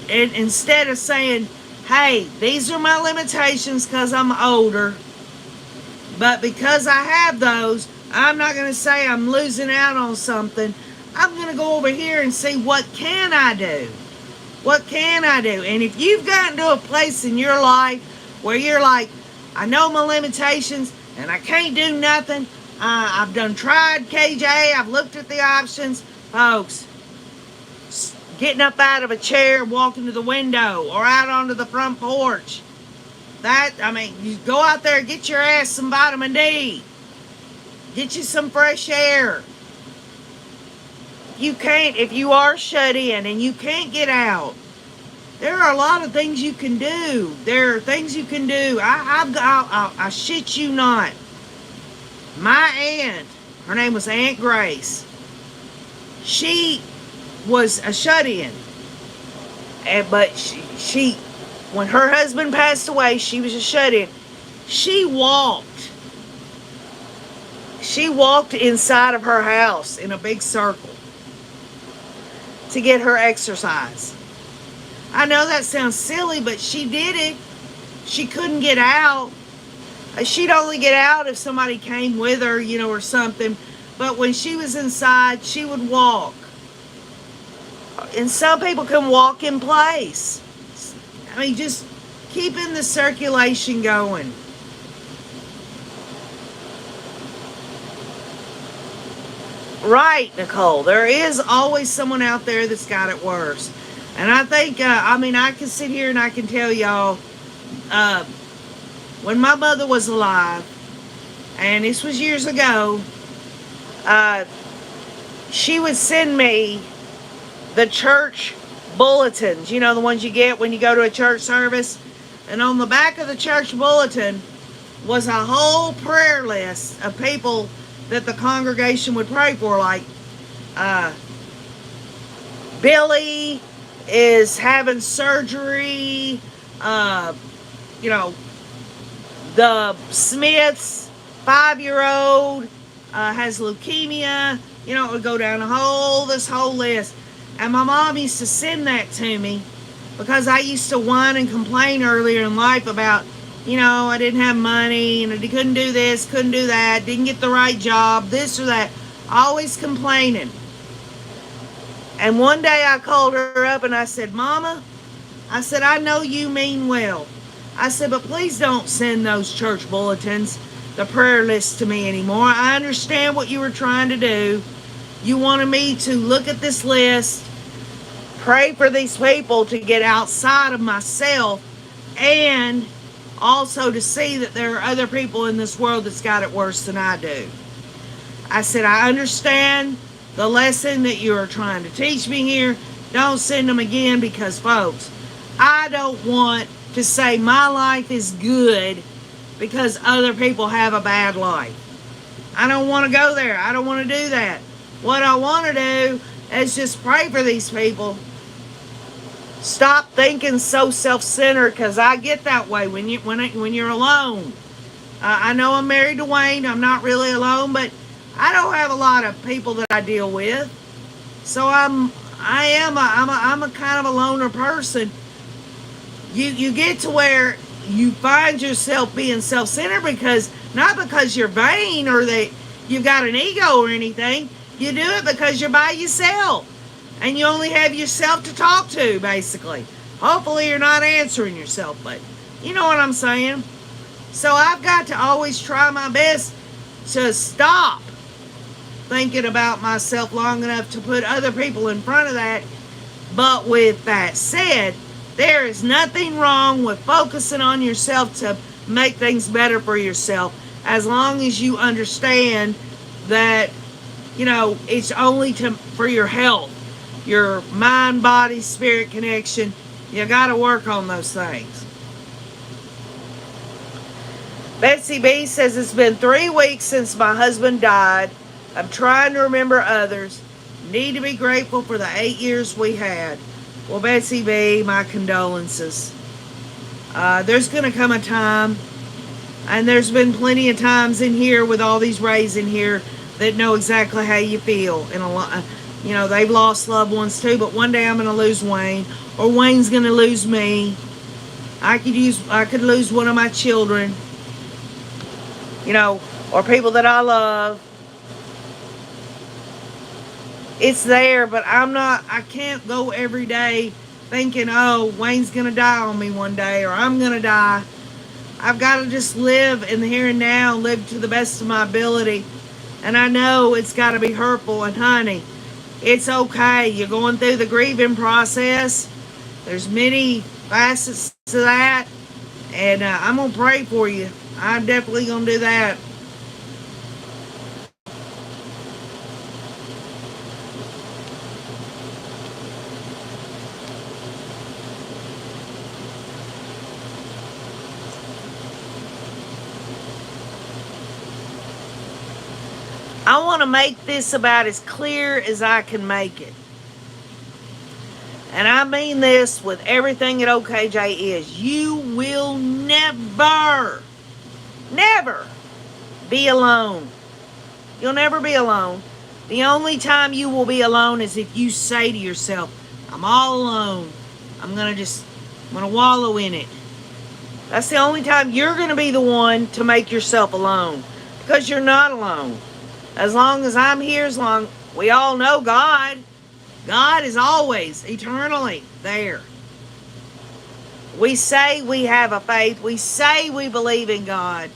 and instead of saying, hey, these are my limitations because I'm older, but because I have those, I'm not going to say I'm losing out on something. I'm going to go over here and see what can I do. What can I do? And if you've gotten to a place in your life where you're like, I know my limitations and I can't do nothing. I've tried KJ. I've looked at the options. Folks, getting up out of a chair and walking to the window or out onto the front porch. You go out there and get your ass some vitamin D. Get you some fresh air. If you are shut in and you can't get out, there are a lot of things you can do. There are things you can do. I shit you not. My aunt, her name was Aunt Grace. She was a shut-in. But she, when her husband passed away, she was a shut-in. She walked inside of her house in a big circle to get her exercise. I know that sounds silly, but she did it. She couldn't get out. She'd only get out if somebody came with her, or something. But when she was inside, she would walk. And some people can walk in place. Just keeping the circulation going. Right, Nicole. There is always someone out there that's got it worse. And I think, I can sit here and I can tell y'all, when my mother was alive, and this was years ago, she would send me the church bulletins, the ones you get when you go to a church service. And on the back of the church bulletin was a whole prayer list of people that the congregation would pray for, like Billy is having surgery, the Smith's 5-year-old has leukemia, it would go down this whole list. And my mom used to send that to me because I used to whine and complain earlier in life about, I didn't have money and I couldn't do this, couldn't do that, didn't get the right job, this or that, always complaining. And one day I called her up and I said, Mama, I said, I know you mean well. I said, but please don't send those church bulletins, the prayer list to me anymore. I understand what you were trying to do. You wanted me to look at this list, pray for these people to get outside of myself, and also to see that there are other people in this world that's got it worse than I do. I said, I understand the lesson that you are trying to teach me here. Don't send them again because, folks, I don't want to say my life is good because other people have a bad life. I don't want to go there. I don't want to do that. What I want to do is just pray for these people. Stop thinking so self-centered, because I get that way when you're alone. I know I'm married to Wayne. I'm not really alone, but I don't have a lot of people that I deal with. So I'm a kind of a loner person. You get to where you find yourself being self-centered not because you're vain or that you've got an ego or anything. You do it because you're by yourself. And you only have yourself to talk to, basically. Hopefully you're not answering yourself, but you know what I'm saying. So I've got to always try my best to stop thinking about myself long enough to put other people in front of that. But with that said, there is nothing wrong with focusing on yourself to make things better for yourself, as long as you understand that, it's only for your health, your mind, body, spirit connection. You got to work on those things. Betsy B says, it's been 3 weeks since my husband died. I'm trying to remember others. Need to be grateful for the 8 years we had. Well, Betsy B, my condolences. There's going to come a time, and there's been plenty of times in here with all these rays in here that know exactly how you feel. And they've lost loved ones too, but one day I'm going to lose Wayne, or Wayne's going to lose me. I could lose one of my children, or people that I love. It's there, but I can't go every day thinking, oh, Wayne's going to die on me one day, or I'm going to die. I've got to just live in the here and now, live to the best of my ability. And I know it's got to be hurtful, and honey, it's okay. You're going through the grieving process. There's many facets to that. And I'm going to pray for you. I'm definitely going to do that. I want to make this about as clear as I can make it. And I mean this with everything that OKJ is. You will never be alone. You'll never be alone. The only time you will be alone is if you say to yourself, I'm all alone. I'm going to wallow in it. That's the only time you're going to be the one to make yourself alone. Because you're not alone. As long as I'm here, we all know God. God is always, eternally there. We say we have a faith. We say we believe in God.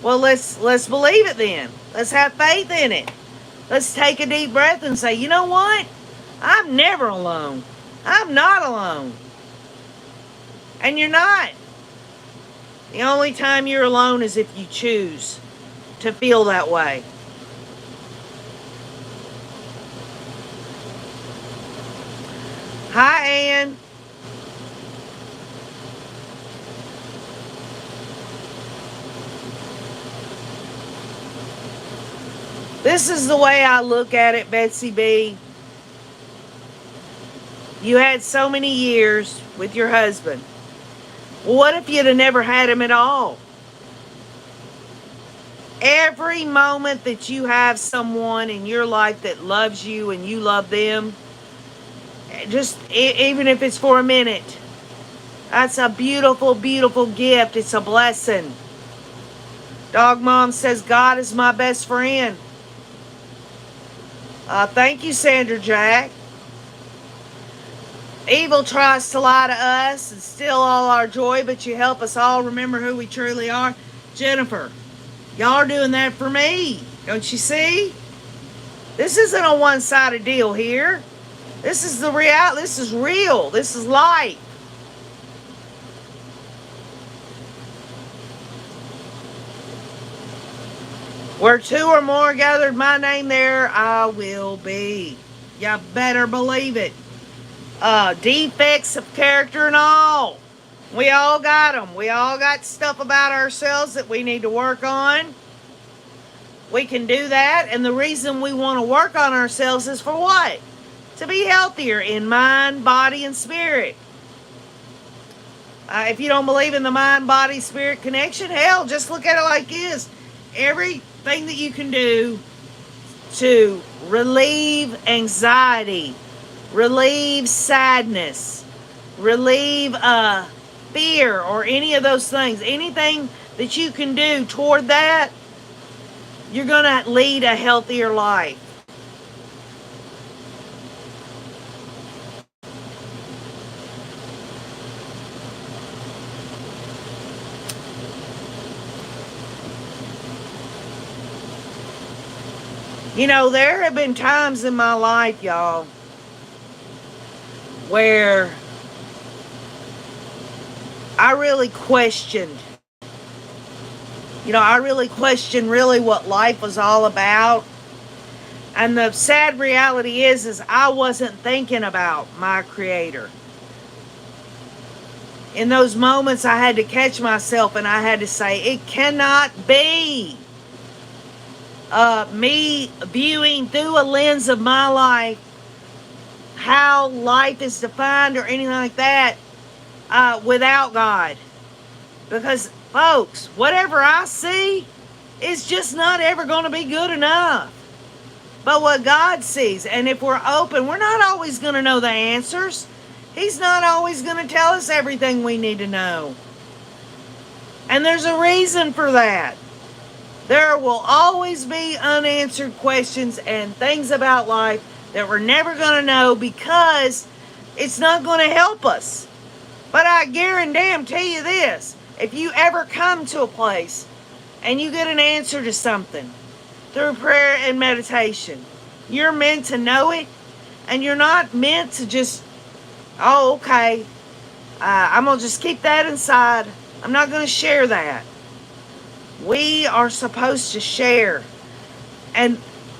Well, let's believe it then. Let's have faith in it. Let's take a deep breath and say, you know what? I'm never alone. I'm not alone. And you're not. The only time you're alone is if you choose to feel that way. Hi, Ann. This is the way I look at it, Betsy B. You had so many years with your husband. Well, what if you'd have never had him at all? Every moment that you have someone in your life that loves you and you love them, just even if it's for a minute, that's a beautiful, beautiful gift. It's a blessing. Dog Mom says, God is my best friend. Thank you, Sandra Jack. Evil tries to lie to us and steal all our joy, but you help us all remember who we truly are. Jennifer, y'all are doing that for me. Don't you see? This isn't a one-sided deal here. This is the reality. This is real. This is life. Where two or more gathered my name, there I will be. You better believe it. Defects of character and all. We all got them. We all got stuff about ourselves that we need to work on. We can do that. And the reason we want to work on ourselves is for what? To be healthier in mind, body, and spirit. If you don't believe in the mind, body, spirit connection, hell, just look at it like this. Everything that you can do to relieve anxiety, relieve sadness, relieve fear, or any of those things, anything that you can do toward that, you're going to lead a healthier life. You know, there have been times in my life, y'all, where I really questioned. I really questioned really what life was all about. And the sad reality is I wasn't thinking about my Creator. In those moments, I had to catch myself and I had to say, it cannot be me viewing through a lens of my life, how life is defined or anything like that, without God. Because, folks, whatever I see is just not ever going to be good enough. But what God sees, and if we're open, we're not always going to know the answers. He's not always going to tell us everything we need to know. And there's a reason for that. There will always be unanswered questions and things about life that we're never going to know because it's not going to help us. But I guarantee you this. If you ever come to a place and you get an answer to something through prayer and meditation, you're meant to know it, and you're not meant to just, okay, I'm going to just keep that inside. I'm not going to share that. We are supposed to share. And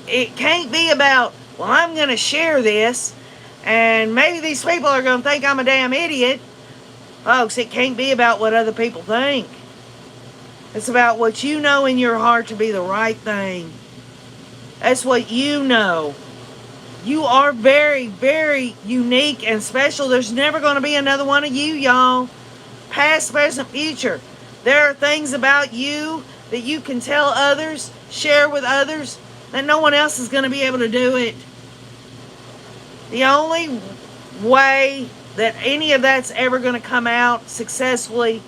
it can't be about, well, I'm going to share this, and maybe these people are going to think I'm a damn idiot. Folks, it can't be about what other people think. It's about what you know in your heart to be the right thing. That's what you know. You are very, very unique and special. There's never going to be another one of you, y'all. Past, present, future. There are things about you that you can tell others, share with others, that no one else is going to be able to do it. The only way that any of that's ever going to come out successfully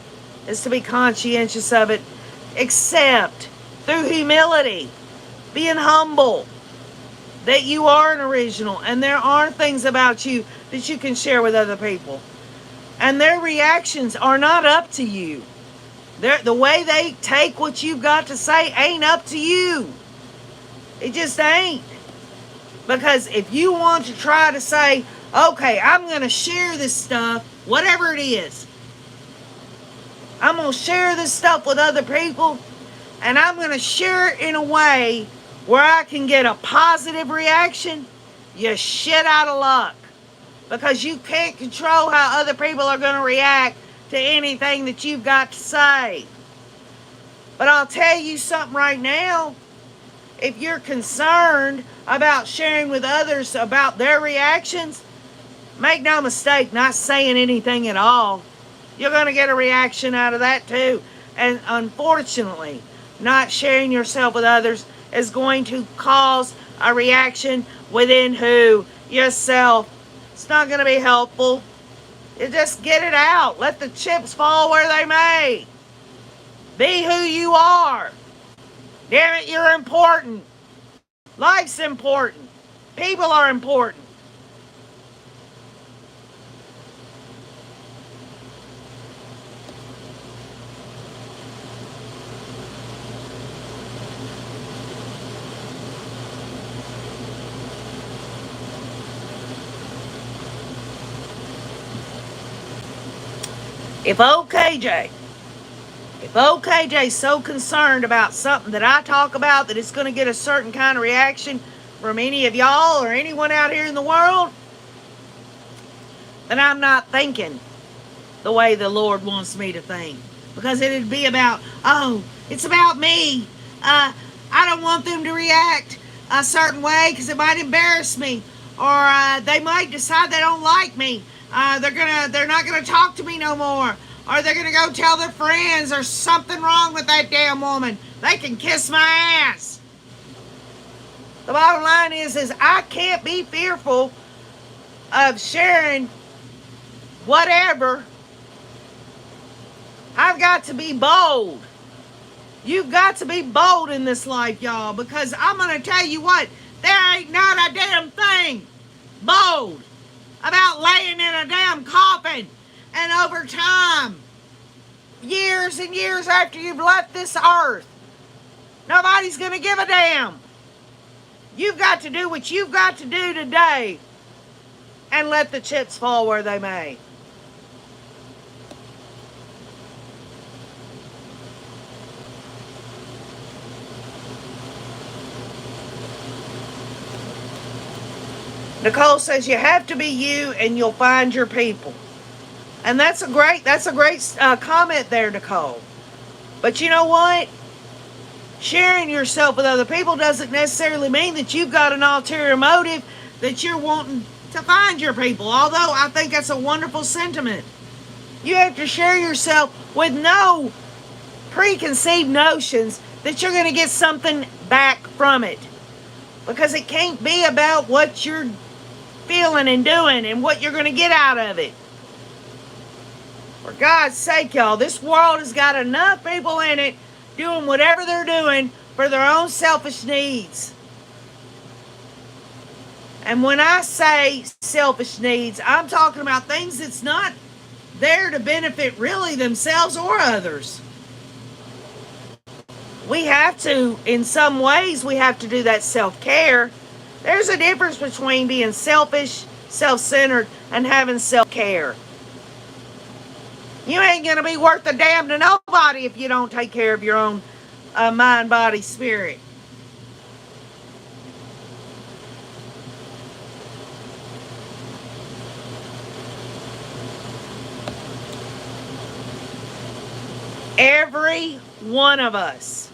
is to be conscientious of it, except through humility, being humble, that you are an original, and there are things about you that you can share with other people. And their reactions are not up to you. The way they take what you've got to say ain't up to you. It just ain't. Because if you want to try to say, okay, I'm going to share this stuff, whatever it is. I'm going to share this stuff with other people, and I'm going to share it in a way where I can get a positive reaction. You're shit out of luck. Because you can't control how other people are going to react to anything that you've got to say. But I'll tell you something right now. If you're concerned about sharing with others about their reactions, make no mistake, not saying anything at all. You're going to get a reaction out of that too. And unfortunately, not sharing yourself with others is going to cause a reaction within who? Yourself. It's not going to be helpful. You just get it out. Let the chips fall where they may. Be who you are. Damn it, you're important. Life's important. People are important. If OKJ, If OKJ's so concerned about something that I talk about that it's going to get a certain kind of reaction from any of y'all or anyone out here in the world, then I'm not thinking the way the Lord wants me to think. Because it'd be about, oh, it's about me. I don't want them to react a certain way because it might embarrass me. Or they might decide they don't like me. They're not gonna talk to me no more. Or they're gonna go tell their friends there's something wrong with that damn woman. They can kiss my ass. The bottom line is I can't be fearful of sharing whatever. I've got to be bold. You've got to be bold in this life, y'all, because I'm going to tell you what, there ain't not a damn thing bold about laying in a damn coffin and over time, years and years after you've left this earth, nobody's going to give a damn. You've got to do what you've got to do today and let the chips fall where they may. Nicole says you have to be you and you'll find your people. And that's a great comment there, Nicole. But you know what? Sharing yourself with other people doesn't necessarily mean that you've got an ulterior motive that you're wanting to find your people. Although I think that's a wonderful sentiment. You have to share yourself with no preconceived notions that you're going to get something back from it. Because it can't be about what you're feeling and doing and what you're going to get out of it. For God's sake, y'all, this world has got enough people in it doing whatever they're doing for their own selfish needs. And when I say selfish needs, I'm talking about things that's not there to benefit really themselves or others. We have to, in some ways, we have to do that self-care. There's a difference between being selfish, self-centered, and having self-care. You ain't going to be worth a damn to nobody if you don't take care of your own mind, body, spirit. Every one of us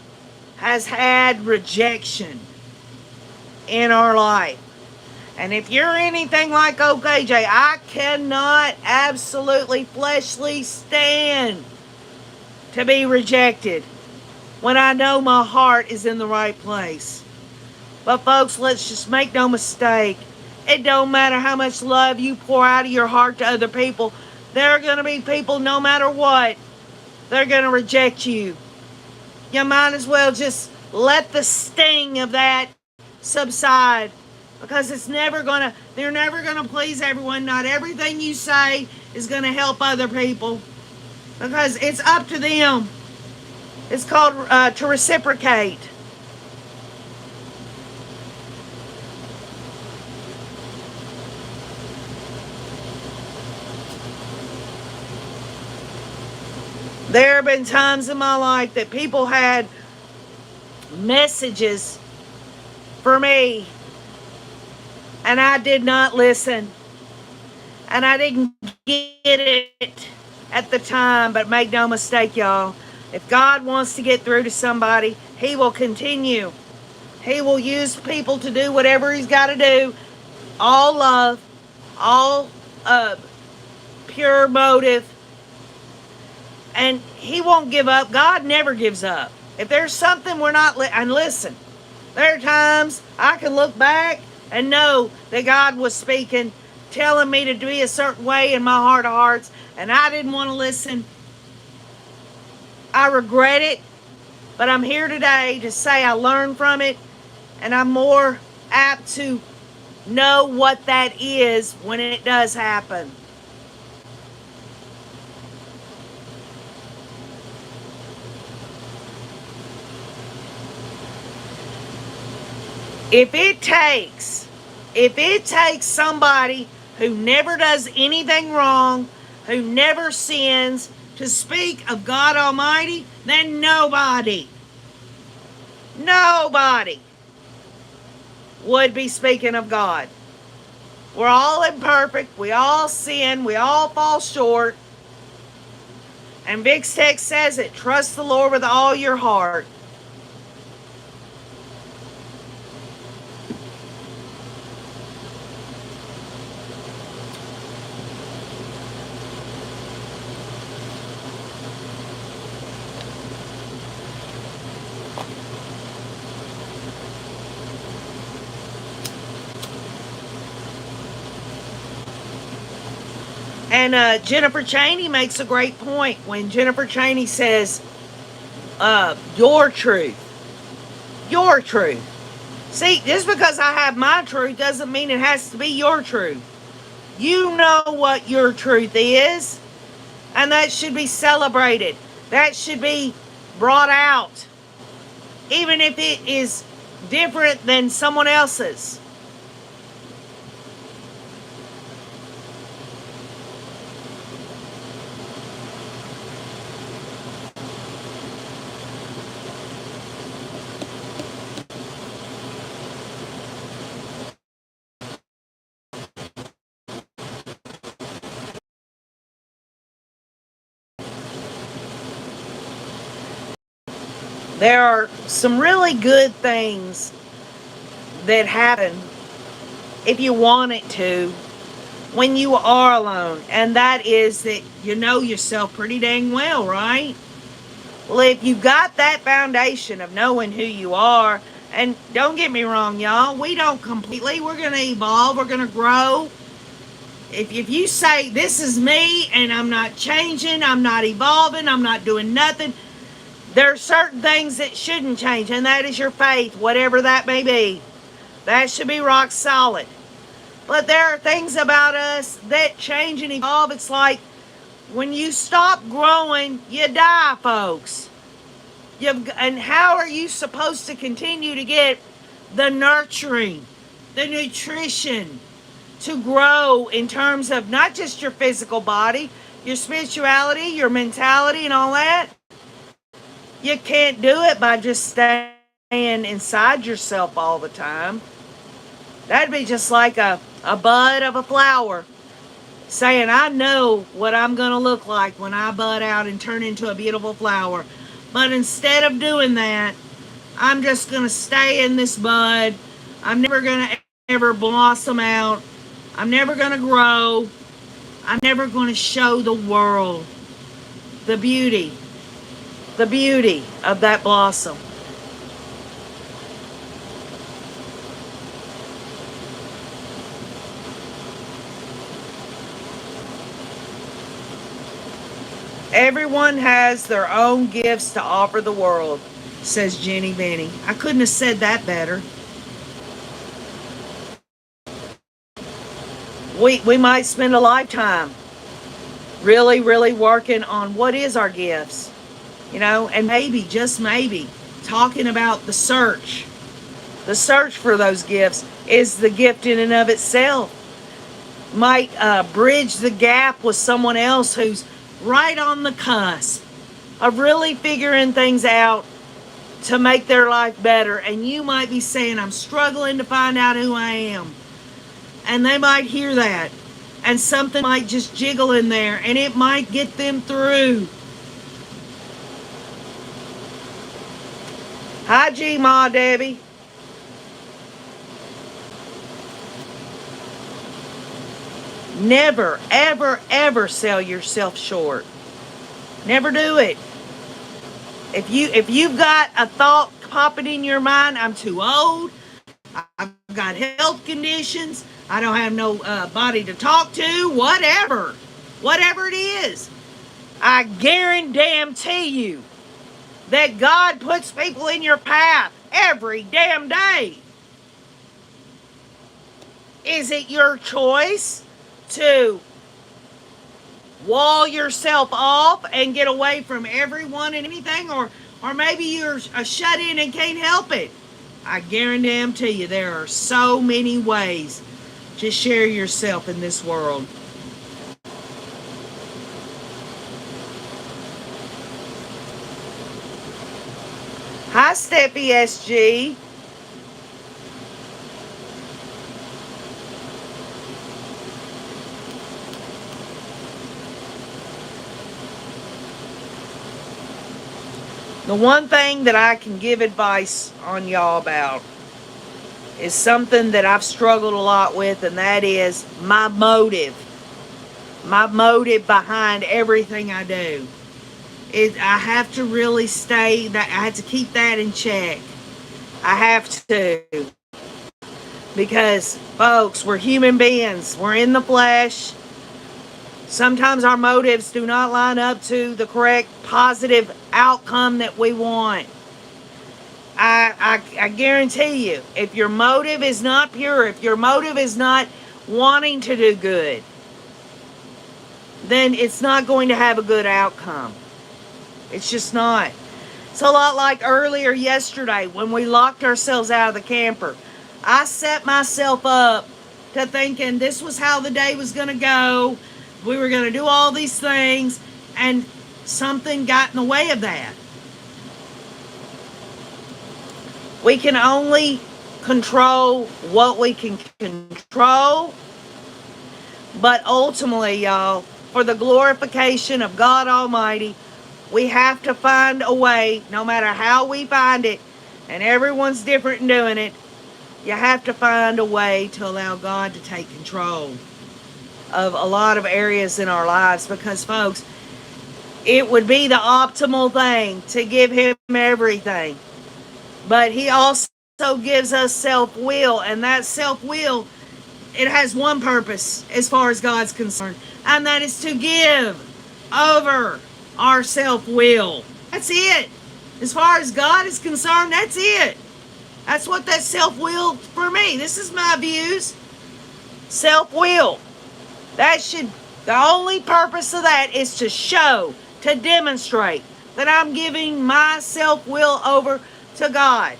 has had rejection in our life. And if you're anything like OKJ, I cannot absolutely fleshly stand to be rejected when I know my heart is in the right place. But folks, let's just make no mistake. It don't matter how much love you pour out of your heart to other people. There are going to be people, no matter what, they're going to reject you. You might as well just let the sting of that subside, because they're never gonna please everyone. Not everything you say is gonna help other people, because it's up to them. It's called to reciprocate. There have been times in my life that people had messages for me, and I did not listen, and I didn't get it at the time. But make no mistake, y'all, if God wants to get through to somebody, He will continue. He will use people to do whatever He's got to do. All love, all pure motive, and He won't give up. God never gives up. If there's something we're not, and listen, there are times I can look back and know that God was speaking, telling me to be a certain way in my heart of hearts, and I didn't want to listen. I regret it, but I'm here today to say I learned from it, and I'm more apt to know what that is when it does happen. If it takes somebody who never does anything wrong, who never sins, to speak of God Almighty, then nobody would be speaking of God. We're all imperfect. We all sin. We all fall short. And Vic's text says it. Trust the Lord with all your heart. And Jennifer Cheney makes a great point when Jennifer Cheney says, your truth. Your truth. See, just because I have my truth doesn't mean it has to be your truth. You know what your truth is, and that should be celebrated. That should be brought out, even if it is different than someone else's. There are some really good things that happen, if you want it to, when you are alone. And that is that you know yourself pretty dang well, right? Well, if you got that foundation of knowing who you are, and don't get me wrong, y'all, we don't completely, we're going to evolve, we're going to grow. If you say, this is me, and I'm not changing, I'm not evolving, I'm not doing nothing, there are certain things that shouldn't change, and that is your faith, whatever that may be. That should be rock solid. But there are things about us that change and evolve. It's like when you stop growing, you die, folks. And how are you supposed to continue to get the nurturing, the nutrition to grow in terms of not just your physical body, your spirituality, your mentality, and all that? You can't do it by just staying inside yourself all the time. That'd be just like a bud of a flower saying, I know what I'm going to look like when I bud out and turn into a beautiful flower. But instead of doing that, I'm just going to stay in this bud. I'm never going to ever blossom out. I'm never going to grow. I'm never going to show the world the beauty of that blossom. Everyone has their own gifts to offer the world, says Jenny Benny. I couldn't have said that better. We might spend a lifetime really, really working on what is our gifts. And maybe, just maybe, talking about the search for those gifts is the gift in and of itself. Might bridge the gap with someone else who's right on the cusp of really figuring things out to make their life better. And you might be saying, I'm struggling to find out who I am. And they might hear that. And something might just jiggle in there, and it might get them through. Hi, G-Ma, Debbie. Never, ever, ever sell yourself short. Never do it. If you've got a thought popping in your mind, I'm too old, I've got health conditions, I don't have no body to talk to, whatever it is, I guarantee you that God puts people in your path every damn day. Is it your choice to wall yourself off and get away from everyone and anything, or maybe you're shut in and can't help it? I guarantee you there are so many ways to share yourself in this world. Hi, Steppy SG. The one thing that I can give advice on y'all about is something that I've struggled a lot with, and that is my motive. My motive behind everything I do. I have to really I have to keep that in check. I have to. Because, folks, we're human beings. We're in the flesh. Sometimes our motives do not line up to the correct positive outcome that we want. I guarantee you, if your motive is not pure, if your motive is not wanting to do good, then it's not going to have a good outcome. It's just not. It's a lot like earlier yesterday when we locked ourselves out of the camper. I set myself up to thinking this was how the day was going to go. We were going to do all these things, and something got in the way of that. We can only control what we can control, but ultimately, y'all, for the glorification of God Almighty, we have to find a way, no matter how we find it, and everyone's different in doing it, you have to find a way to allow God to take control of a lot of areas in our lives, because, folks, it would be the optimal thing to give Him everything. But He also gives us self-will, and that self-will, it has one purpose as far as God's concerned, and that is to give over our self-will. That's it. As far as God is concerned, that's it. That's what that self-will for me. This is my views. Self-will. The only purpose of that is to show, to demonstrate that I'm giving my self-will over to God.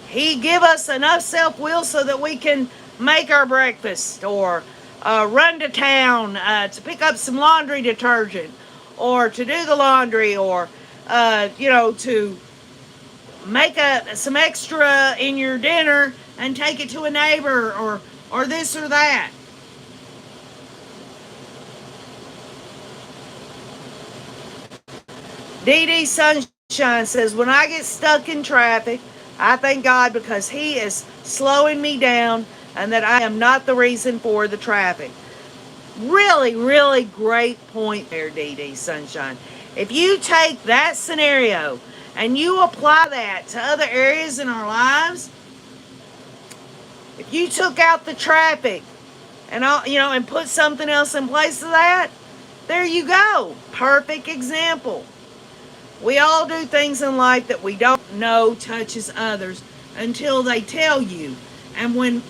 He give us enough self-will so that we can make our breakfast, or run to town to pick up some laundry detergent, or to do the laundry, or to make some extra in your dinner and take it to a neighbor, or this or that. DD Sunshine says, when I get stuck in traffic, I thank God because He is slowing me down and that I am not the reason for the traffic. Really, really great point there, DD Sunshine. If you take that scenario and you apply that to other areas in our lives, if you took out the traffic and put something else in place of that, there you go. Perfect example. We all do things in life that we don't know touches others until they tell you. And when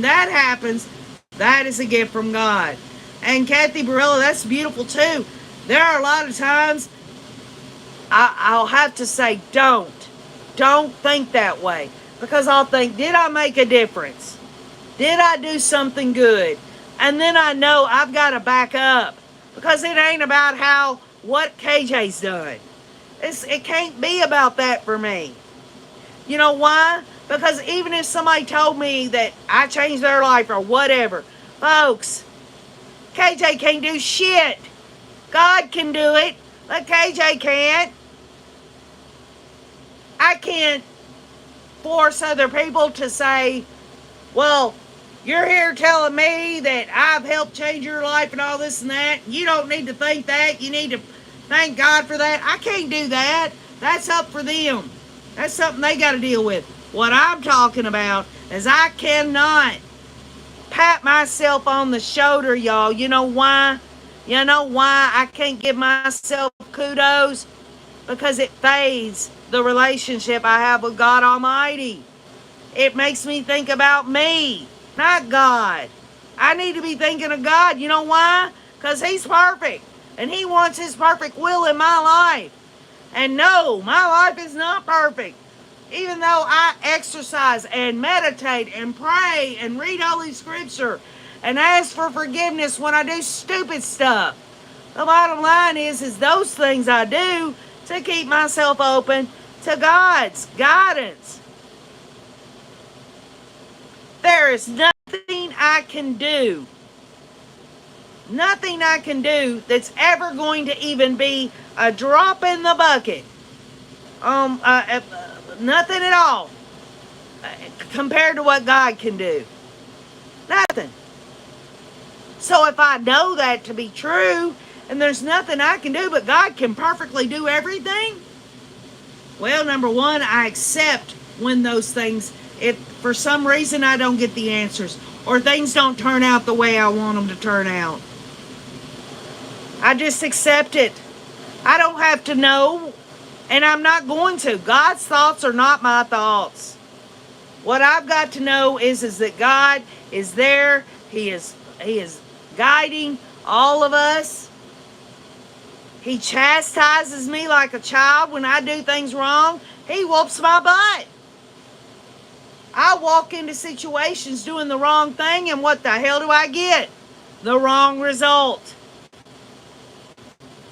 that happens, that is a gift from God. And Kathy Barilla, that's beautiful too. There are a lot of times I'll have to say, don't think that way. Because I'll think, did I make a difference? Did I do something good? And then I know I've got to back up. Because it ain't about what KJ's done. It can't be about that for me. You know why? Because even if somebody told me that I changed their life or whatever, folks, KJ can't do shit. God can do it, but KJ can't. I can't force other people to say, well, you're here telling me that I've helped change your life and all this and that. You don't need to think that. You need to thank God for that. I can't do that. That's up for them. That's something they got to deal with. What I'm talking about is I cannot pat myself on the shoulder, y'all. You know why? You know why I can't give myself kudos? Because it fades the relationship I have with God Almighty. It makes me think about me, not God. I need to be thinking of God. You know why? Because He's perfect. And He wants His perfect will in my life. And no, my life is not perfect. Even though I exercise and meditate and pray and read Holy Scripture and ask for forgiveness when I do stupid stuff. The bottom line is those things I do to keep myself open to God's guidance. There is nothing I can do. Nothing I can do that's ever going to even be a drop in the bucket. Nothing at all compared to what God can do. Nothing. So if I know that to be true, and there's nothing I can do, but God can perfectly do everything, well, number one, I accept when those things, if for some reason I don't get the answers, or things don't turn out the way I want them to turn out. I just accept it. I don't have to know, and I'm not going to. God's thoughts are not my thoughts. What I've got to know is that God is there. He is guiding all of us. He chastises me like a child when I do things wrong. He whoops my butt. I walk into situations doing the wrong thing, and what the hell do I get? The wrong result.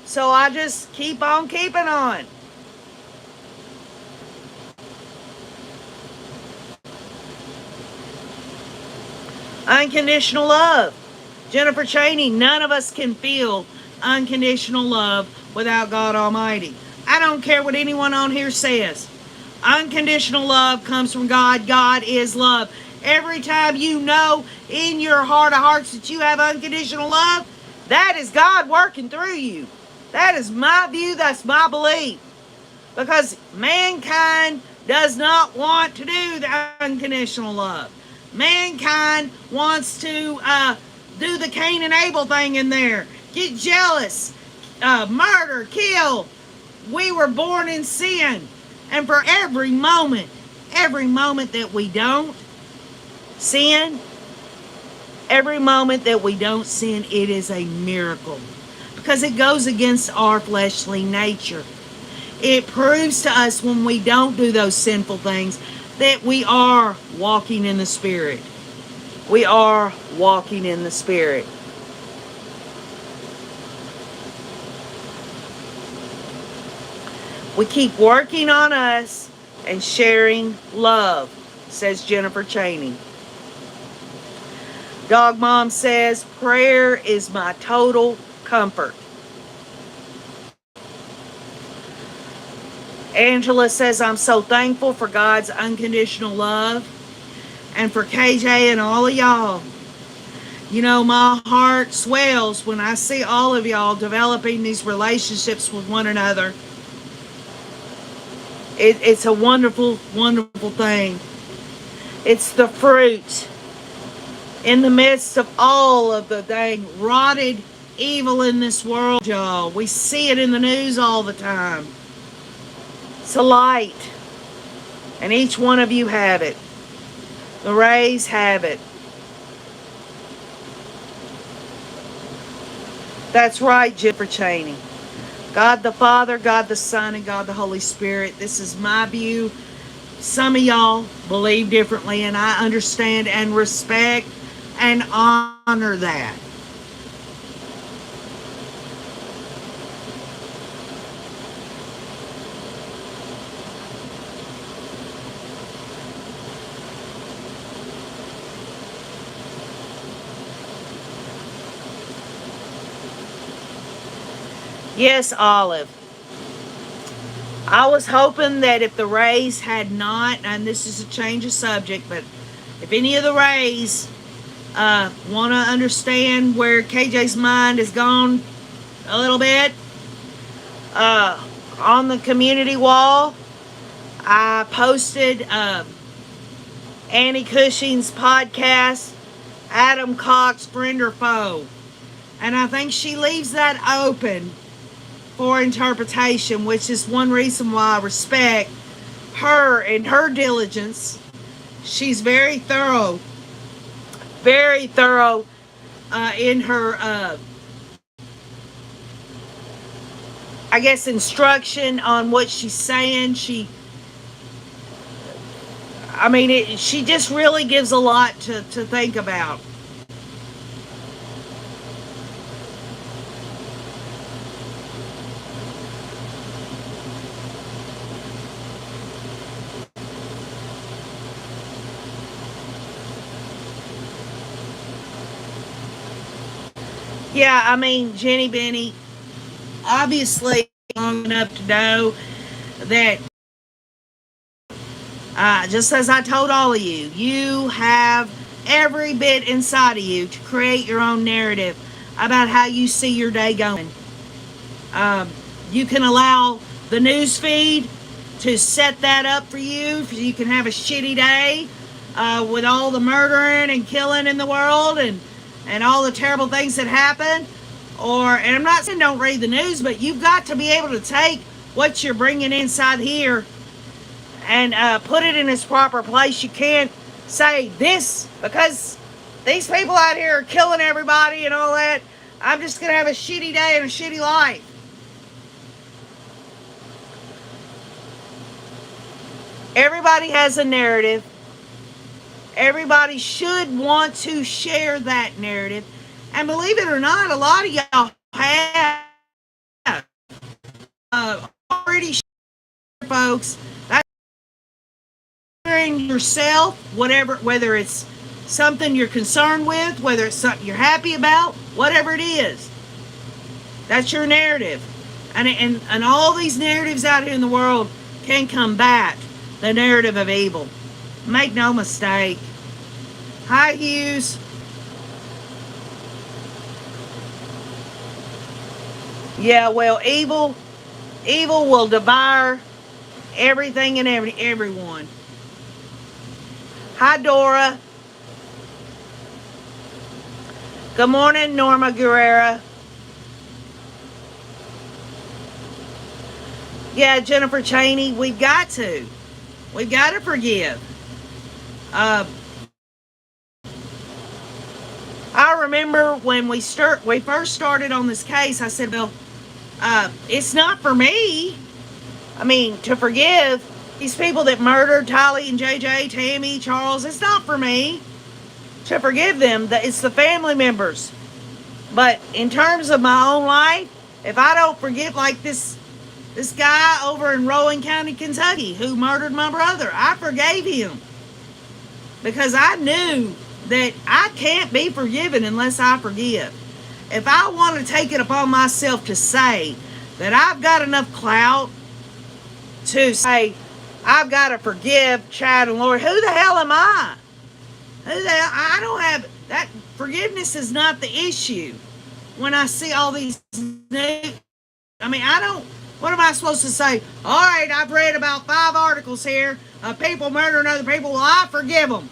So I just keep on keeping on. Unconditional love. Jennifer Cheney, none of us can feel unconditional love without God Almighty. I don't care what anyone on here says. Unconditional love comes from God. God is love. Every time you know in your heart of hearts that you have unconditional love, that is God working through you. That is my view. That's my belief. Because mankind does not want to do the unconditional love. Mankind wants to do the Cain and Abel thing in there. Get jealous, murder, kill. We were born in sin. And for every moment that we don't sin, every moment that we don't sin, it is a miracle. Because it goes against our fleshly nature. It proves to us when we don't do those sinful things that we are walking in the Spirit. We are walking in the Spirit. We keep working on us and sharing love, says Jennifer Cheney. Dog Mom says, prayer is my total comfort. Angela says, I'm so thankful for God's unconditional love and for KJ and all of y'all. You know, my heart swells when I see all of y'all developing these relationships with one another. It's a wonderful, wonderful thing. It's the fruit in the midst of all of the dang rotted evil in this world, y'all. We see it in the news all the time. It's a light. And each one of you have it. The Rays have it. That's right, Jennifer Cheney. God the Father, God the Son, and God the Holy Spirit. This is my view. Some of y'all believe differently, and I understand and respect and honor that. Yes, Olive. I was hoping that if the Rays had not, and this is a change of subject, but if any of the Rays want to understand where KJ's mind has gone a little bit, on the community wall, I posted Annie Cushing's podcast, Adam Cox, Friend or Foe. And I think she leaves that open for interpretation, which is one reason why I respect her and her diligence. She's very thorough in her, I guess, instruction on what she's saying. She just really gives a lot to think about. Yeah, I mean, Jenny Benny, obviously long enough to know that, just as I told all of you, you have every bit inside of you to create your own narrative about how you see your day going. Um, you can allow the news feed to set that up for you, so you can have a shitty day with all the murdering and killing in the world, and all the terrible things that happen. And I'm not saying don't read the news, but you've got to be able to take what you're bringing inside here and put it in its proper place. You can't say this because these people out here are killing everybody and all that. I'm just going to have a shitty day and a shitty life. Everybody has a narrative. Everybody should want to share that narrative. And believe it or not, a lot of y'all have already shared, folks. That's sharing yourself, whether it's something you're concerned with, whether it's something you're happy about, whatever it is. That's your narrative. And all these narratives out here in the world can combat the narrative of evil. Make no mistake. Hi, Hughes. Yeah, well, evil will devour everything and everyone. Hi, Dora. Good morning, Norma Guerrera. Yeah, Jennifer Cheney, we've got to forgive. I remember when we first started on this case, I said, well, it's not for me. I mean, to forgive these people that murdered Tylee and JJ, Tammy, Charles. It's not for me to forgive them. It's the family members. But in terms of my own life, if I don't forgive, like this guy over in Rowan County, Kentucky, who murdered my brother, I forgave him because I knew that I can't be forgiven unless I forgive. If I want to take it upon myself to say that I've got enough clout to say I've got to forgive Chad and Lori, who the hell am I? I don't have that. Forgiveness is not the issue. When I see all these what am I supposed to say? All right, I've read about 5 articles here of people murdering other people. Well, I forgive them.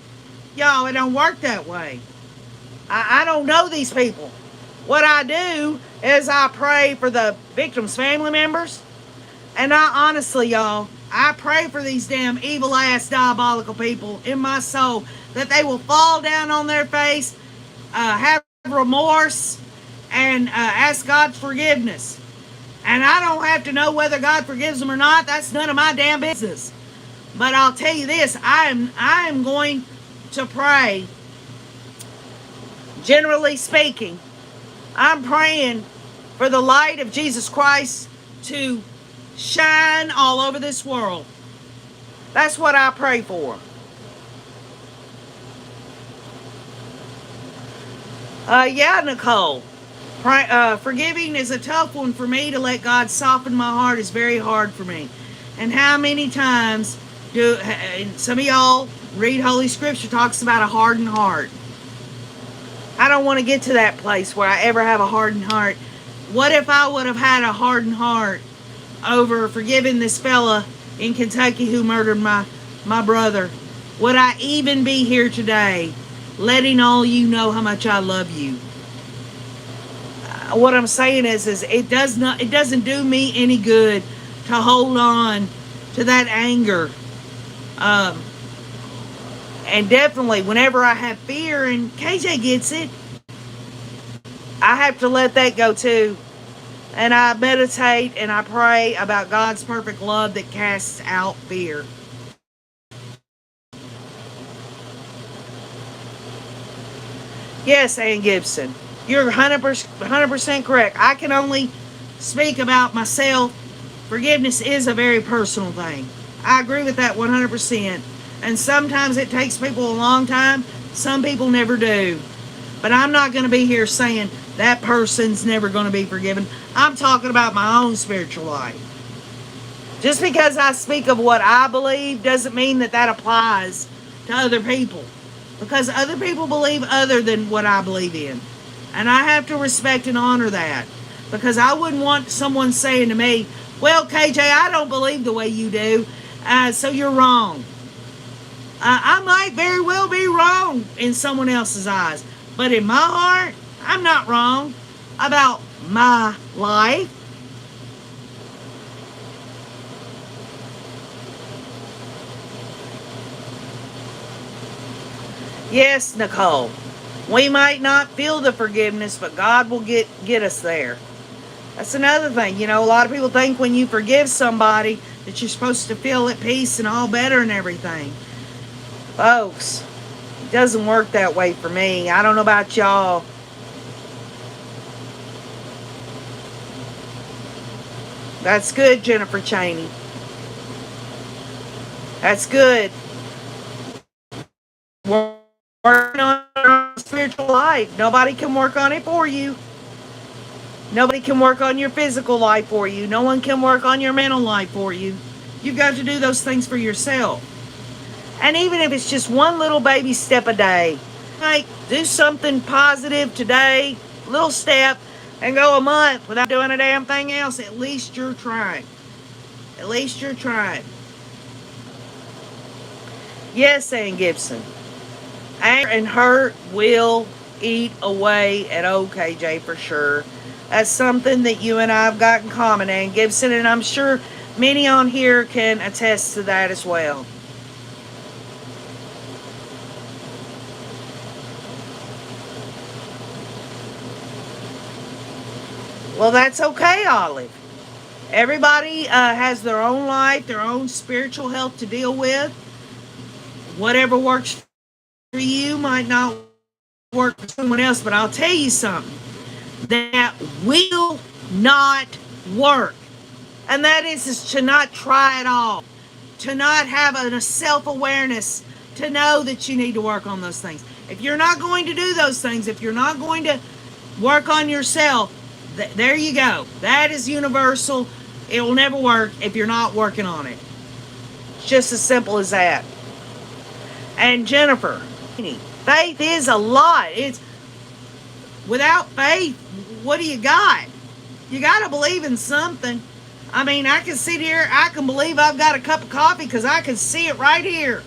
Y'all, it don't work that way. I don't know these people. What I do is I pray for the victims' family members. And honestly, y'all, I pray for these damn evil-ass, diabolical people in my soul that they will fall down on their face, have remorse, and ask God's forgiveness. And I don't have to know whether God forgives them or not. That's none of my damn business. But I'll tell you this, I am going to pray. Generally speaking, I'm praying for the light of Jesus Christ to shine all over this world. That's what I pray for. Yeah, Nicole. Forgiving is a tough one for me. To let God soften my heart is very hard for me. And how many times some of y'all read Holy Scripture talks about a hardened heart. I don't want to get to that place where I ever have a hardened heart. What if I would have had a hardened heart over forgiving this fella in Kentucky who murdered my brother? Would I even be here today letting all you know how much I love you? What I'm saying is it doesn't do me any good to hold on to that anger. And definitely whenever I have fear, and KJ gets it, I have to let that go too. And I meditate and I pray about God's perfect love that casts out fear. Yes, Ann Gibson, you're 100% correct. I can only speak about myself. Forgiveness is a very personal thing. I agree with that 100%. And sometimes it takes people a long time. Some people never do. But I'm not going to be here saying, that person's never going to be forgiven. I'm talking about my own spiritual life. Just because I speak of what I believe doesn't mean that that applies to other people. Because other people believe other than what I believe in. And I have to respect and honor that. Because I wouldn't want someone saying to me, well, KJ, I don't believe the way you do, so you're wrong. I might very well be wrong in someone else's eyes. But in my heart, I'm not wrong about my life. Yes, Nicole. We might not feel the forgiveness, but God will get us there. That's another thing. You know, a lot of people think when you forgive somebody that you're supposed to feel at peace and all better and everything. Folks, it doesn't work that way for me. I don't know about y'all. That's good, Jennifer Cheney. That's good. Working on your spiritual life. Nobody can work on it for you. Nobody can work on your physical life for you. No one can work on your mental life for you. You've got to do those things for yourself. And even if it's just one little baby step a day, like do something positive today, little step, and go a month without doing a damn thing else, at least you're trying. At least you're trying. Yes, Ann Gibson. Anger and hurt will eat away at OKJ for sure. That's something that you and I have got in common, Ann Gibson, and I'm sure many on here can attest to that as well. Well, that's okay, Olive. Everybody has their own life, their own spiritual health to deal with. Whatever works for you might not work for someone else, but I'll tell you something that will not work. And that is to not try at all, to not have a self-awareness, to know that you need to work on those things. If you're not going to do those things, if you're not going to work on yourself, there you go. That is universal. It will never work if you're not working on it. It's just as simple as that. And Jennifer, faith is a lot. It's without faith, what do you got? You got to believe in something. I mean, I can sit here, I can believe I've got a cup of coffee because I can see it right here.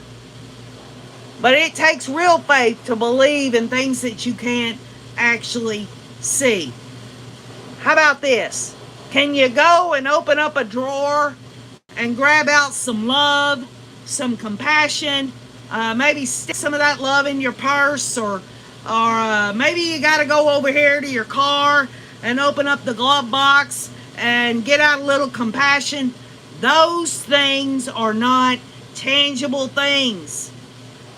But it takes real faith to believe in things that you can't actually see. How about this? Can you go and open up a drawer and grab out some love, some compassion, maybe stick some of that love in your purse, or maybe you got to go over here to your car and open up the glove box and get out a little compassion. Those things are not tangible things,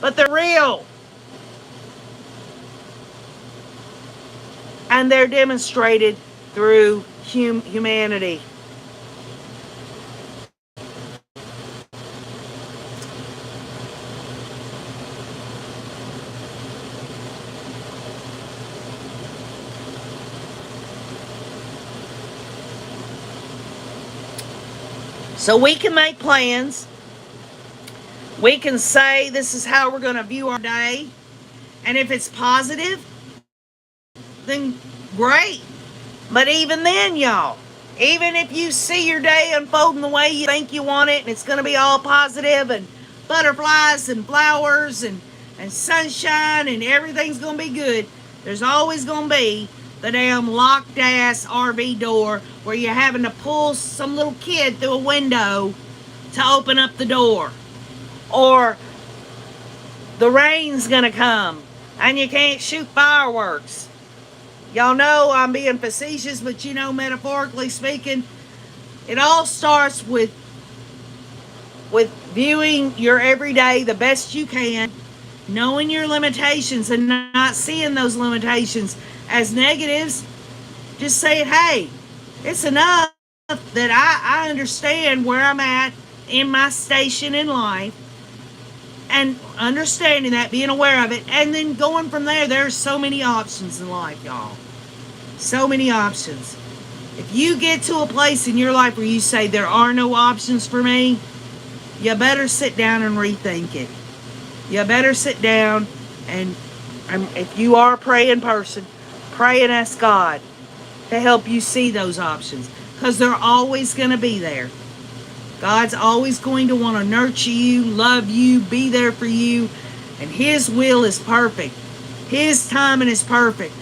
but they're real. And they're demonstrated through humanity. So we can make plans. We can say this is how we're going to view our day. And if it's positive, then great. But even then, y'all, even if you see your day unfolding the way you think you want it, and it's going to be all positive and butterflies and flowers and sunshine and everything's going to be good, there's always going to be the damn locked ass RV door where you're having to pull some little kid through a window to open up the door. Or the rain's going to come and you can't shoot fireworks. Y'all know I'm being facetious, but you know, metaphorically speaking, it all starts with viewing your everyday the best you can, knowing your limitations and not seeing those limitations as negatives. Just saying, hey, it's enough that I understand where I'm at in my station in life, and understanding that, being aware of it, and then going from there. There's so many options in life, y'all. So many options. If you get to a place in your life where you say there are no options for me, you better sit down and rethink it. You better sit down and if you are a praying person, pray and ask God to help you see those options. Because they're always going to be there. God's always going to want to nurture you, love you, be there for you. And His will is perfect. His timing is perfect.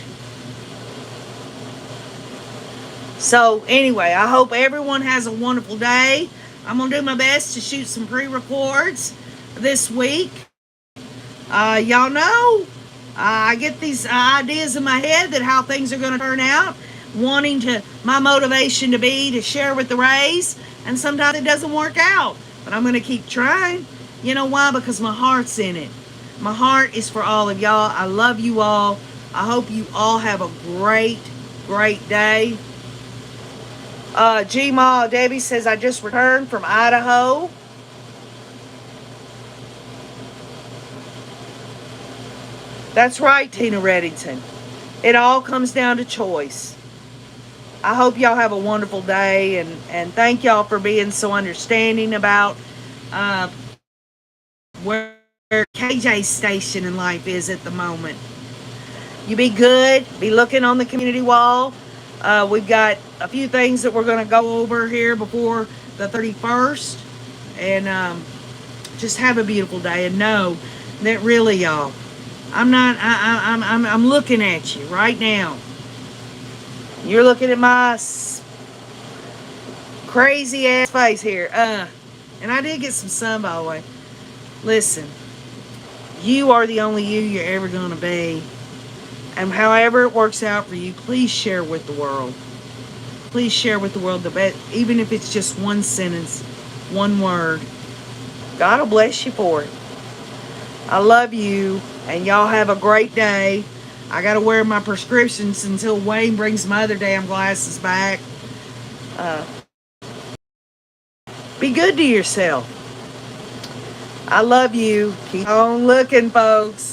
So anyway, I hope everyone has a wonderful day. I'm going to do my best to shoot some pre-records this week. Y'all know, I get these ideas in my head that how things are going to turn out. My motivation to be to share with the Rays. And sometimes it doesn't work out. But I'm going to keep trying. You know why? Because my heart's in it. My heart is for all of y'all. I love you all. I hope you all have a great, great day. G-Ma Debbie says, I just returned from Idaho. That's right, Tina Reddington. It all comes down to choice. I hope y'all have a wonderful day, and thank y'all for being so understanding about where KJ's station in life is at the moment. You be good. Be looking on the community wall. We've got a few things that we're going to go over here before the 31st. And just have a beautiful day. And know that really, y'all, I'm looking at you right now. You're looking at my crazy ass face here. And I did get some sun, by the way. Listen, you are the only you're ever going to be. And however it works out for you, please share with the world. Please share with the world the best, even if it's just one sentence, one word. God will bless you for it. I love you, and y'all have a great day. I got to wear my prescriptions until Wayne brings my other damn glasses back. Be good to yourself. I love you. Keep on looking, folks.